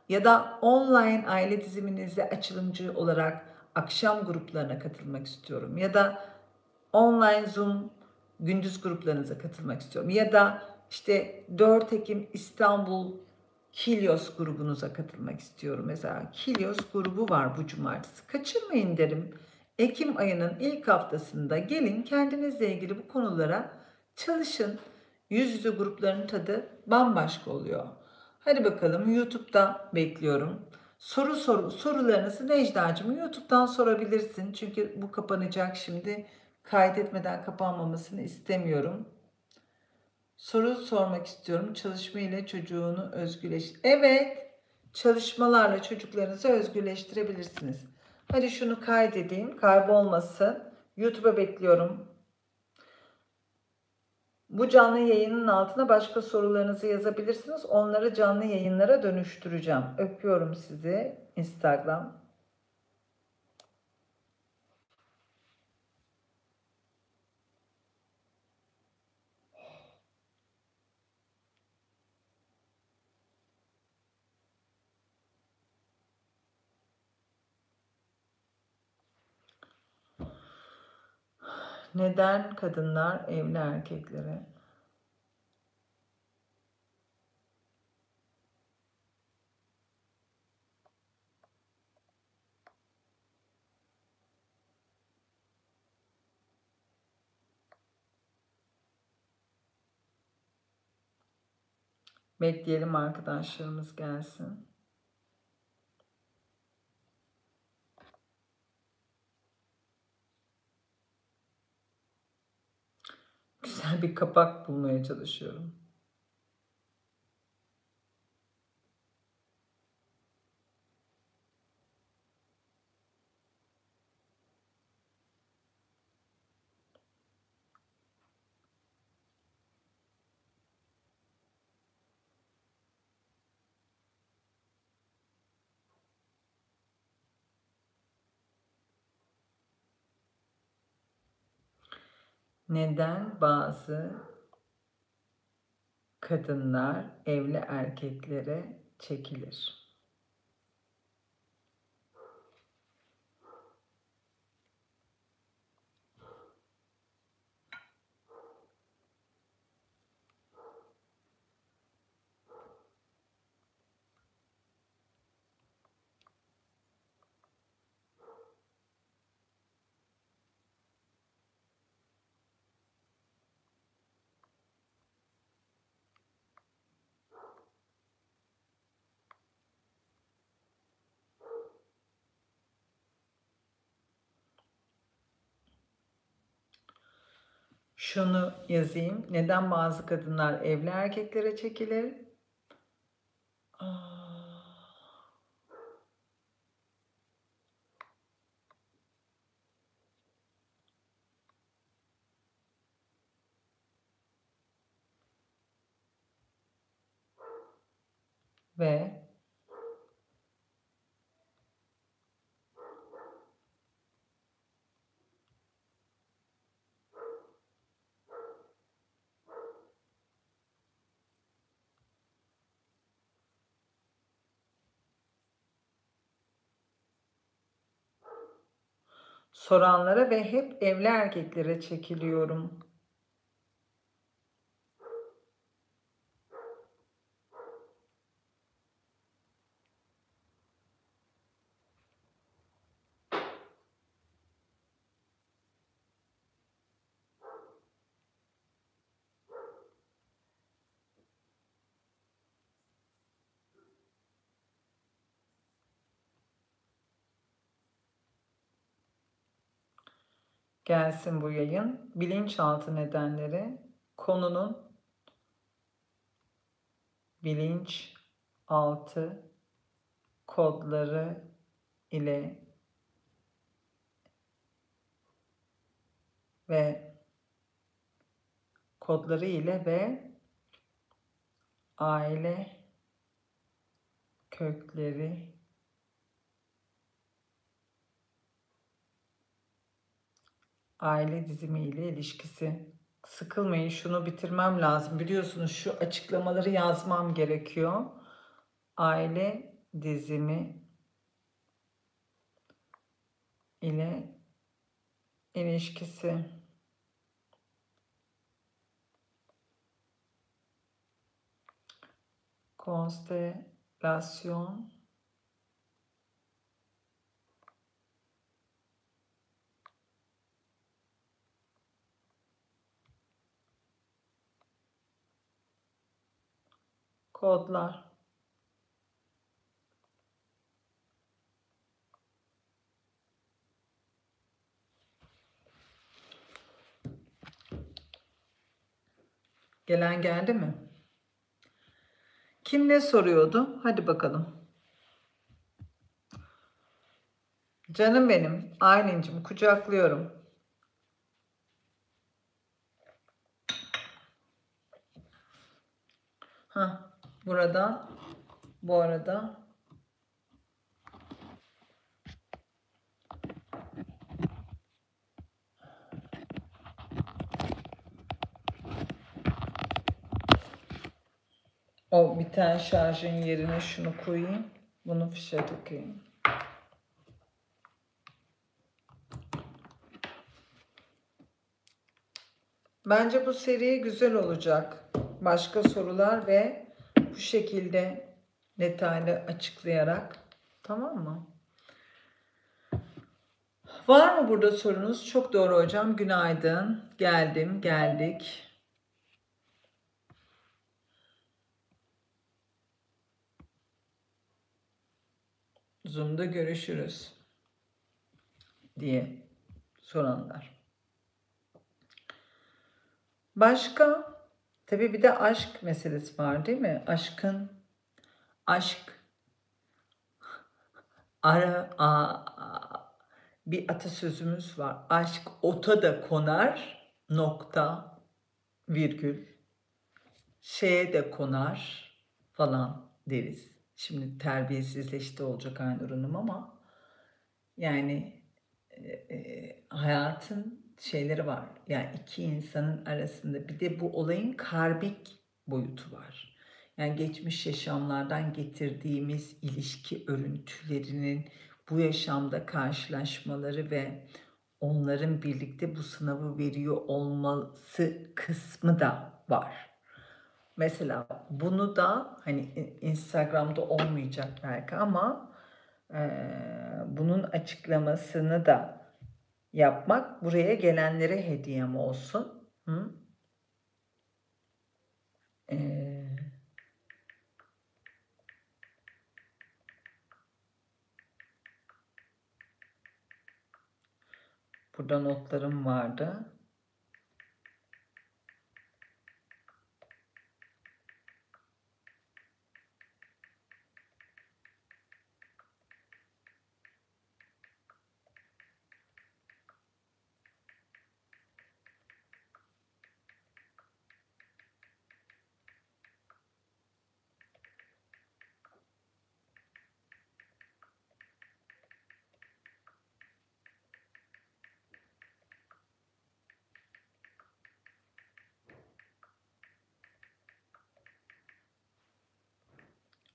Ya da online aile diziminizde açılımcı olarak akşam gruplarına katılmak istiyorum. Ya da online Zoom gündüz gruplarınıza katılmak istiyorum. Ya da işte 4 Ekim İstanbul Kilios grubunuza katılmak istiyorum. Mesela Kilios grubu var bu cumartesi. Kaçırmayın derim. Ekim ayının ilk haftasında gelin kendinizle ilgili bu konulara çalışın. Yüz yüze grupların tadı bambaşka oluyor. Hadi bakalım YouTube'da bekliyorum. Sorularınızı Necda'cığım YouTube'dan sorabilirsin. Çünkü bu kapanacak şimdi. Kaydetmeden kapanmamasını istemiyorum. Soru sormak istiyorum. Çalışma ile çocuğunu Evet, çalışmalarla çocuklarınızı özgürleştirebilirsiniz. Hadi şunu kaydedeyim, kaybolmasın. YouTube'a bekliyorum. Bu canlı yayının altına başka sorularınızı yazabilirsiniz. Onları canlı yayınlara dönüştüreceğim. Öpüyorum sizi. Instagram. Neden kadınlar evli erkeklere? Bekleyelim arkadaşlarımız gelsin. Güzel bir kapak bulmaya çalışıyorum. Neden bazı kadınlar evli erkeklere çekilir? Şunu yazayım. Neden bazı kadınlar evli erkeklere çekilir? Ve soranlara ve hep evli erkeklere çekiliyorum. Gelsin bu yayın. Bilinçaltı nedenleri. Konunun bilinçaltı kodları ile ve kodları ile ve aile kökleri aile dizimi ile ilişkisi. Sıkılmayın, şunu bitirmem lazım. Biliyorsunuz şu açıklamaları yazmam gerekiyor. Aile dizimi ile ilişkisi. Konstelasyon kodlar. Gelen geldi mi? Kim ne soruyordu? Hadi bakalım. Canım benim, Aylin'cim kucaklıyorum. Buradan bu arada o biten şarjın yerine şunu koyayım. Bunu fişe takayım. Bence bu seri güzel olacak. Başka sorular ve bu şekilde detaylı açıklayarak. Tamam mı? Var mı burada sorunuz? Çok doğru hocam. Günaydın. Geldim, geldik. Zoom'da görüşürüz diye soranlar. Başka? Tabii bir de aşk meselesi var değil mi? Aşk bir atasözümüz var. Aşk ota da konar nokta virgül şeye de konar falan deriz. Şimdi terbiyesizleşti olacak Aynur Hanım ama yani hayatın şeyleri var. Yani iki insanın arasında bir de bu olayın karbik boyutu var. Yani geçmiş yaşamlardan getirdiğimiz ilişki örüntülerinin bu yaşamda karşılaşmaları ve onların birlikte bu sınavı veriyor olması kısmı da var. Mesela bunu da hani Instagram'da olmayacak belki ama bunun açıklamasını da yapmak buraya gelenlere hediyem olsun. Hı? Burada notlarım vardı.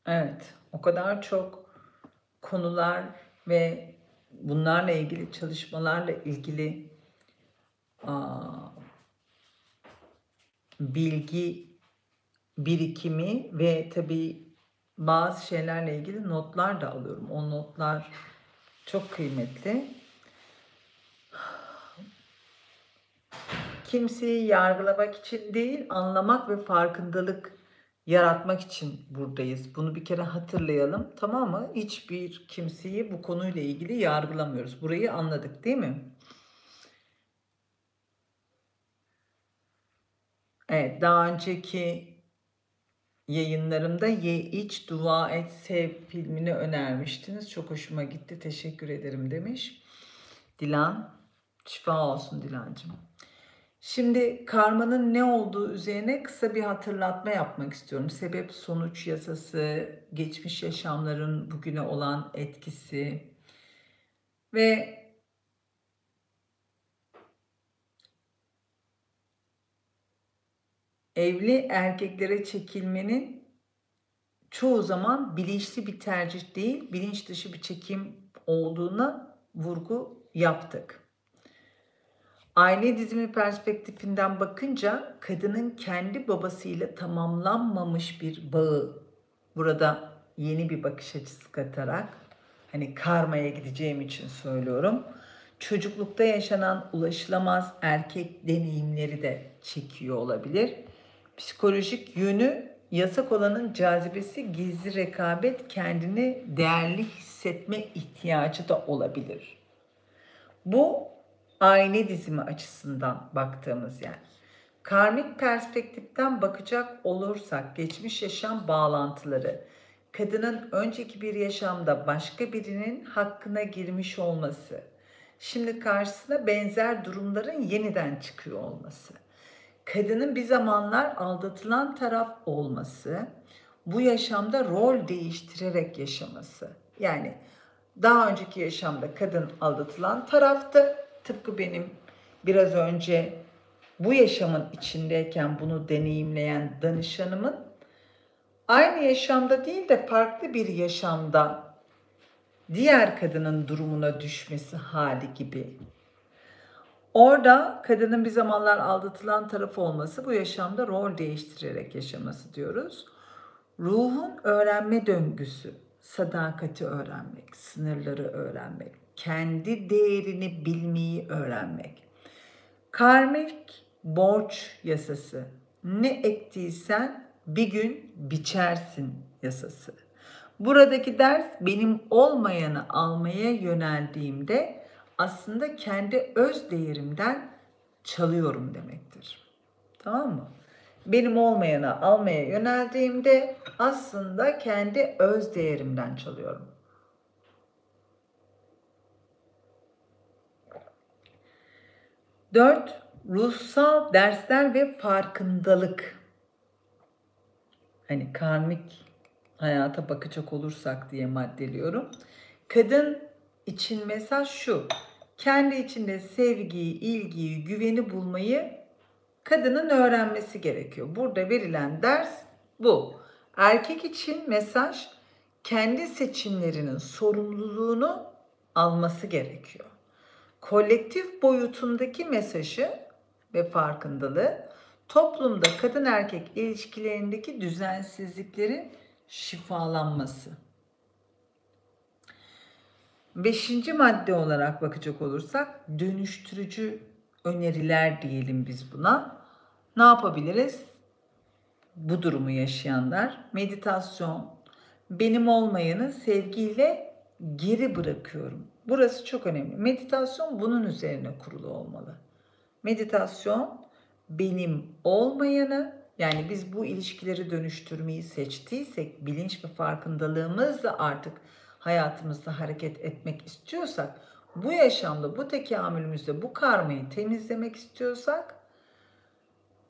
Evet, o kadar çok konular ve bunlarla ilgili çalışmalarla ilgili bilgi birikimi ve tabii bazı şeylerle ilgili notlar da alıyorum. O notlar çok kıymetli. Kimseyi yargılamak için değil, anlamak ve farkındalık yaratmak için buradayız. Bunu bir kere hatırlayalım, tamam mı? Hiçbir kimseyi bu konuyla ilgili yargılamıyoruz. Burayı anladık, değil mi? Evet, daha önceki yayınlarımda Ye İç Dua Et Sev filmini önermiştiniz. Çok hoşuma gitti. Teşekkür ederim demiş. Dilan, şifa olsun Dilancığım. Şimdi karmanın ne olduğu üzerine kısa bir hatırlatma yapmak istiyorum. Sebep sonuç yasası, geçmiş yaşamların bugüne olan etkisi ve evli erkeklere çekilmenin çoğu zaman bilinçli bir tercih değil, bilinç dışı bir çekim olduğuna vurgu yaptık. Aile dizimi perspektifinden bakınca kadının kendi babasıyla tamamlanmamış bir bağı, burada yeni bir bakış açısı katarak, hani karmaya gideceğim için söylüyorum, çocuklukta yaşanan ulaşılamaz erkek deneyimleri de çekiyor olabilir. Psikolojik yönü yasak olanın cazibesi, gizli rekabet, kendini değerli hissetme ihtiyacı da olabilir. Bu aile dizimi açısından baktığımız yer. Karmik perspektiften bakacak olursak geçmiş yaşam bağlantıları, kadının önceki bir yaşamda başka birinin hakkına girmiş olması, şimdi karşısına benzer durumların yeniden çıkıyor olması, kadının bir zamanlar aldatılan taraf olması, bu yaşamda rol değiştirerek yaşaması. Yani daha önceki yaşamda kadın aldatılan taraftı. Tıpkı benim biraz önce bu yaşamın içindeyken bunu deneyimleyen danışanımın aynı yaşamda değil de farklı bir yaşamda diğer kadının durumuna düşmesi hali gibi. Orada kadının bir zamanlar aldatılan taraf olması, bu yaşamda rol değiştirerek yaşaması diyoruz. Ruhun öğrenme döngüsü, sadakati öğrenmek, sınırları öğrenmek, kendi değerini bilmeyi öğrenmek. Karmik borç yasası, ne ektiysen bir gün biçersin yasası. Buradaki ders benim olmayanı almaya yöneldiğimde aslında kendi öz değerimden çalıyorum demektir. Tamam mı? Benim olmayanı almaya yöneldiğimde aslında kendi öz değerimden çalıyorum. 4. Ruhsal dersler ve farkındalık. Hani karmik hayata bakacak olursak diye maddeliyorum. Kadın için mesaj şu: kendi içinde sevgiyi, ilgiyi, güveni bulmayı kadının öğrenmesi gerekiyor. Burada verilen ders bu. Erkek için mesaj kendi seçimlerinin sorumluluğunu alması gerekiyor. Kolektif boyutundaki mesajı ve farkındalığı toplumda kadın erkek ilişkilerindeki düzensizliklerin şifalanması. 5. madde olarak bakacak olursak dönüştürücü öneriler diyelim biz buna. Ne yapabiliriz? Bu durumu yaşayanlar meditasyon, benim olmayanı sevgiyle geri bırakıyorum. Burası çok önemli. Meditasyon bunun üzerine kurulu olmalı. Meditasyon benim olmayanı, yani biz bu ilişkileri dönüştürmeyi seçtiysek, bilinç ve farkındalığımızla artık hayatımızda hareket etmek istiyorsak, bu yaşamda, bu tekamülümüzde bu karmayı temizlemek istiyorsak,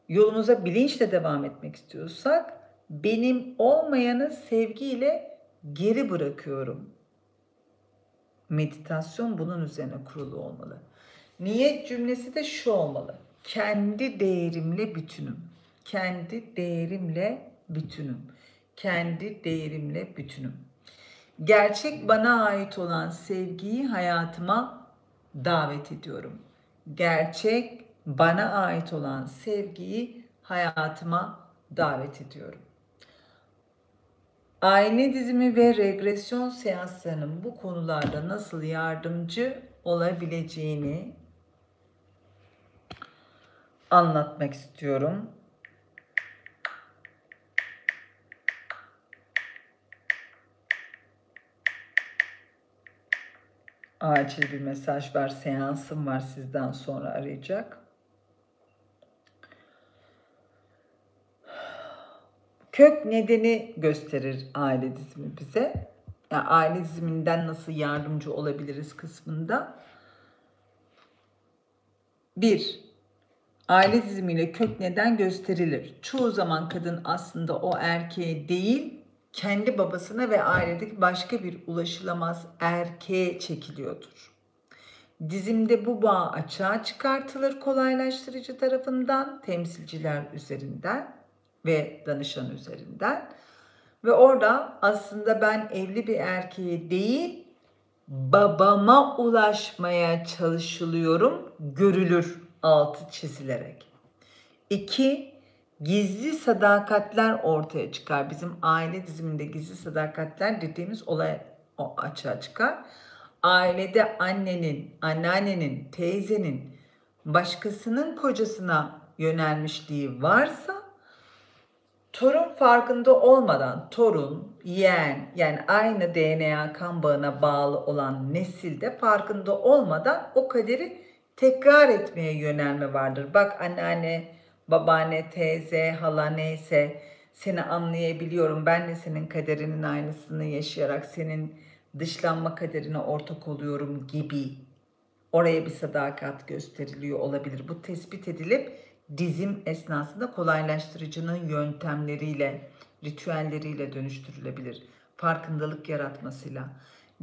yolumuza bilinçle devam etmek istiyorsak, benim olmayanı sevgiyle geri bırakıyorum. Meditasyon bunun üzerine kurulu olmalı. Niyet cümlesi de şu olmalı: kendi değerimle bütünüm. Kendi değerimle bütünüm. Kendi değerimle bütünüm. Gerçek bana ait olan sevgiyi hayatıma davet ediyorum. Gerçek bana ait olan sevgiyi hayatıma davet ediyorum. Aile dizimi ve regresyon seanslarının bu konularda nasıl yardımcı olabileceğini anlatmak istiyorum. Acil bir mesaj var, seansım var, sizden sonra arayacak. Kök nedeni gösterir aile dizimi bize. Yani aile diziminden nasıl yardımcı olabiliriz kısmında. 1. Aile dizimiyle kök neden gösterilir. Çoğu zaman kadın aslında o erkeğe değil, kendi babasına ve ailedeki başka bir ulaşılamaz erkeğe çekiliyordur. Dizimde bu bağ açığa çıkartılır kolaylaştırıcı tarafından, temsilciler üzerinden ve danışan üzerinden. Ve orada aslında ben evli bir erkeğe değil, babama ulaşmaya çalışılıyorum görülür altı çizilerek. 2. Gizli sadakatler ortaya çıkar. Bizim aile diziminde gizli sadakatler dediğimiz olay açığa çıkar. Ailede annenin, anneannenin, teyzenin başkasının kocasına yönelmişliği varsa torun farkında olmadan torun, yeğen yani aynı DNA kan bağına bağlı olan nesilde farkında olmadan o kaderi tekrar etmeye yönelme vardır. Bak anneanne, babaanne, teyze, hala neyse seni anlayabiliyorum. Ben de senin kaderinin aynısını yaşayarak senin dışlanma kaderine ortak oluyorum gibi. Oraya bir sadakat gösteriliyor olabilir. Bu tespit edilip dizim esnasında kolaylaştırıcının yöntemleriyle, ritüelleriyle dönüştürülebilir. Farkındalık yaratmasıyla.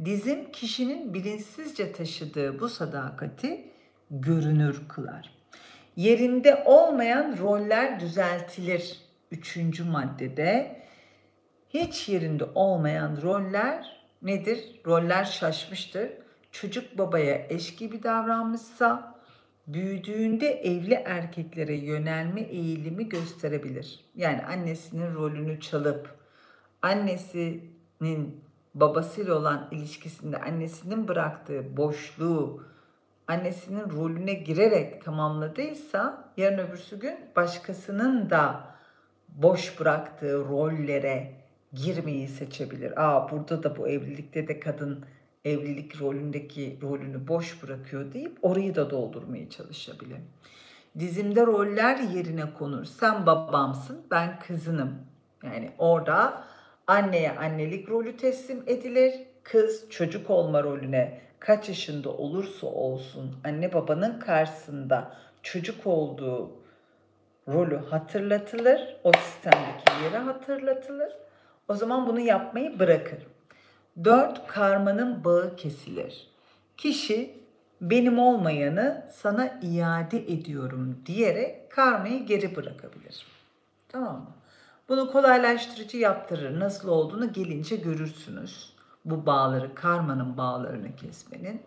Dizim kişinin bilinçsizce taşıdığı bu sadakati görünür kılar. Yerinde olmayan roller düzeltilir. 3. maddede hiç yerinde olmayan roller nedir? Roller şaşmıştır. Çocuk babaya eş gibi davranmışsa büyüdüğünde evli erkeklere yönelme eğilimi gösterebilir. Yani annesinin rolünü çalıp annesinin babasıyla olan ilişkisinde annesinin bıraktığı boşluğu annesinin rolüne girerek tamamladıysa yarın öbürsü gün başkasının da boş bıraktığı rollere girmeyi seçebilir. Burada da bu evlilikte de kadın evlilik rolündeki rolünü boş bırakıyor deyip orayı da doldurmaya çalışabilir. Dizimde roller yerine konur. Sen babamsın, ben kızınım. Yani orada anneye annelik rolü teslim edilir. Kız çocuk olma rolüne kaç yaşında olursa olsun anne babanın karşısında çocuk olduğu rolü hatırlatılır. O sistemdeki yeri hatırlatılır. O zaman bunu yapmayı bırakır. 4. Karmanın bağı kesilir. Kişi benim olmayanı sana iade ediyorum diyerek karmayı geri bırakabilir. Tamam mı? Bunu kolaylaştırıcı yaptırır. Nasıl olduğunu gelince görürsünüz. Bu bağları, karmanın bağlarını kesmenin.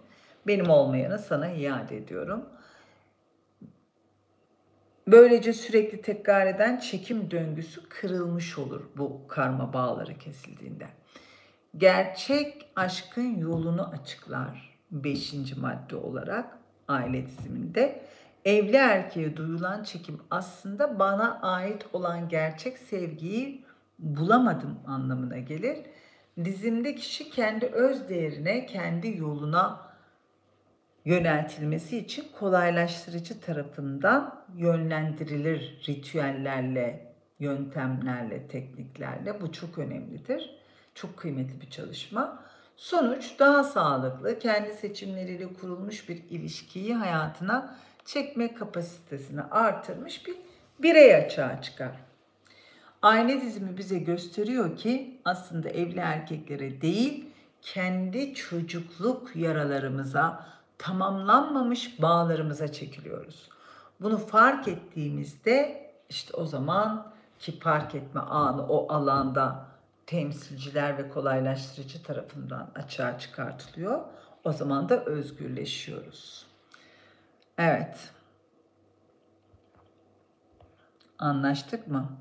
Benim olmayanı sana iade ediyorum. Böylece sürekli tekrar eden çekim döngüsü kırılmış olur bu karma bağları kesildiğinde. Gerçek aşkın yolunu açıklar 5. madde olarak aile diziminde. Evli erkeğe duyulan çekim aslında bana ait olan gerçek sevgiyi bulamadım anlamına gelir. Dizimde kişi kendi öz değerine, kendi yoluna yöneltilmesi için kolaylaştırıcı tarafından yönlendirilir ritüellerle, yöntemlerle, tekniklerle. Bu çok önemlidir. Çok kıymetli bir çalışma. Sonuç daha sağlıklı, kendi seçimleriyle kurulmuş bir ilişkiyi hayatına çekme kapasitesini artırmış bir birey açığa çıkar. Aile dizimi bize gösteriyor ki aslında evli erkeklere değil, kendi çocukluk yaralarımıza, tamamlanmamış bağlarımıza çekiliyoruz. Bunu fark ettiğimizde işte o zaman ki fark etme anı o alanda temsilciler ve kolaylaştırıcı tarafından açığa çıkartılıyor. O zaman da özgürleşiyoruz. Evet. Anlaştık mı?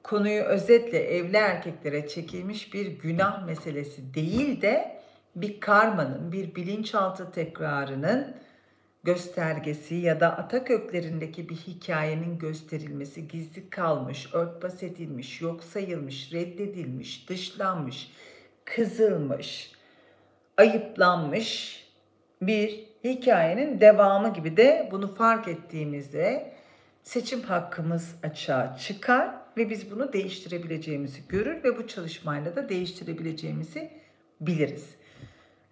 Konuyu özetle evli erkeklere çekilmiş bir günah meselesi değil de bir karmanın, bir bilinçaltı tekrarının göstergesi ya da ata köklerindeki bir hikayenin gösterilmesi, gizli kalmış, örtbas edilmiş, yok sayılmış, reddedilmiş, dışlanmış, kızılmış, ayıplanmış bir hikayenin devamı gibi de bunu fark ettiğimizde seçim hakkımız açığa çıkar ve biz bunu değiştirebileceğimizi görür ve bu çalışmayla da değiştirebileceğimizi biliriz.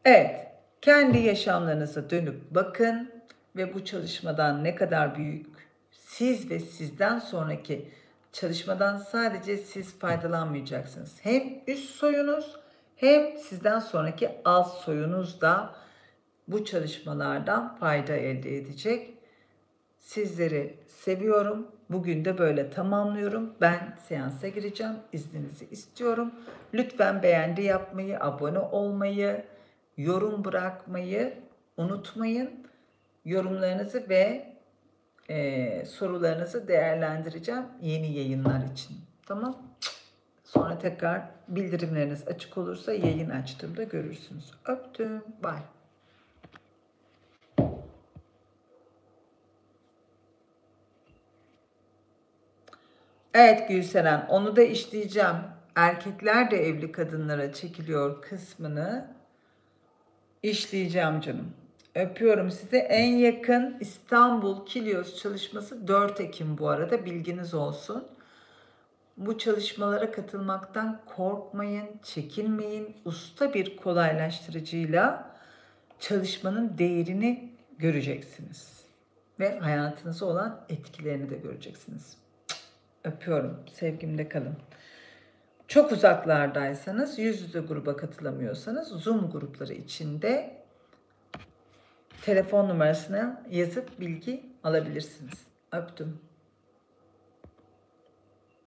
Evet, kendi yaşamlarınıza dönüp bakın ve bu çalışmadan ne kadar büyük siz ve sizden sonraki çalışmadan sadece siz faydalanmayacaksınız. Hem üst soyunuz hem sizden sonraki alt soyunuz da bu çalışmalardan fayda elde edecek. Sizleri seviyorum. Bugün de böyle tamamlıyorum. Ben seansa gireceğim. İzninizi istiyorum. Lütfen beğeni yapmayı, abone olmayı, yorum bırakmayı unutmayın. Yorumlarınızı ve sorularınızı değerlendireceğim yeni yayınlar için. Tamam? Sonra tekrar bildirimleriniz açık olursa yayın açtığımda görürsünüz. Öptüm. Bye. Evet Gülseren, onu da işleyeceğim. Erkekler de evli kadınlara çekiliyor kısmını işleyeceğim canım. Öpüyorum sizi. En yakın İstanbul Kilyos çalışması 4 Ekim bu arada, bilginiz olsun. Bu çalışmalara katılmaktan korkmayın, çekinmeyin. Usta bir kolaylaştırıcıyla çalışmanın değerini göreceksiniz. Ve hayatınıza olan etkilerini de göreceksiniz. Öpüyorum. Sevgimde kalın. Çok uzaklardaysanız, yüz yüze gruba katılamıyorsanız Zoom grupları içinde telefon numarasına yazıp bilgi alabilirsiniz. Öptüm.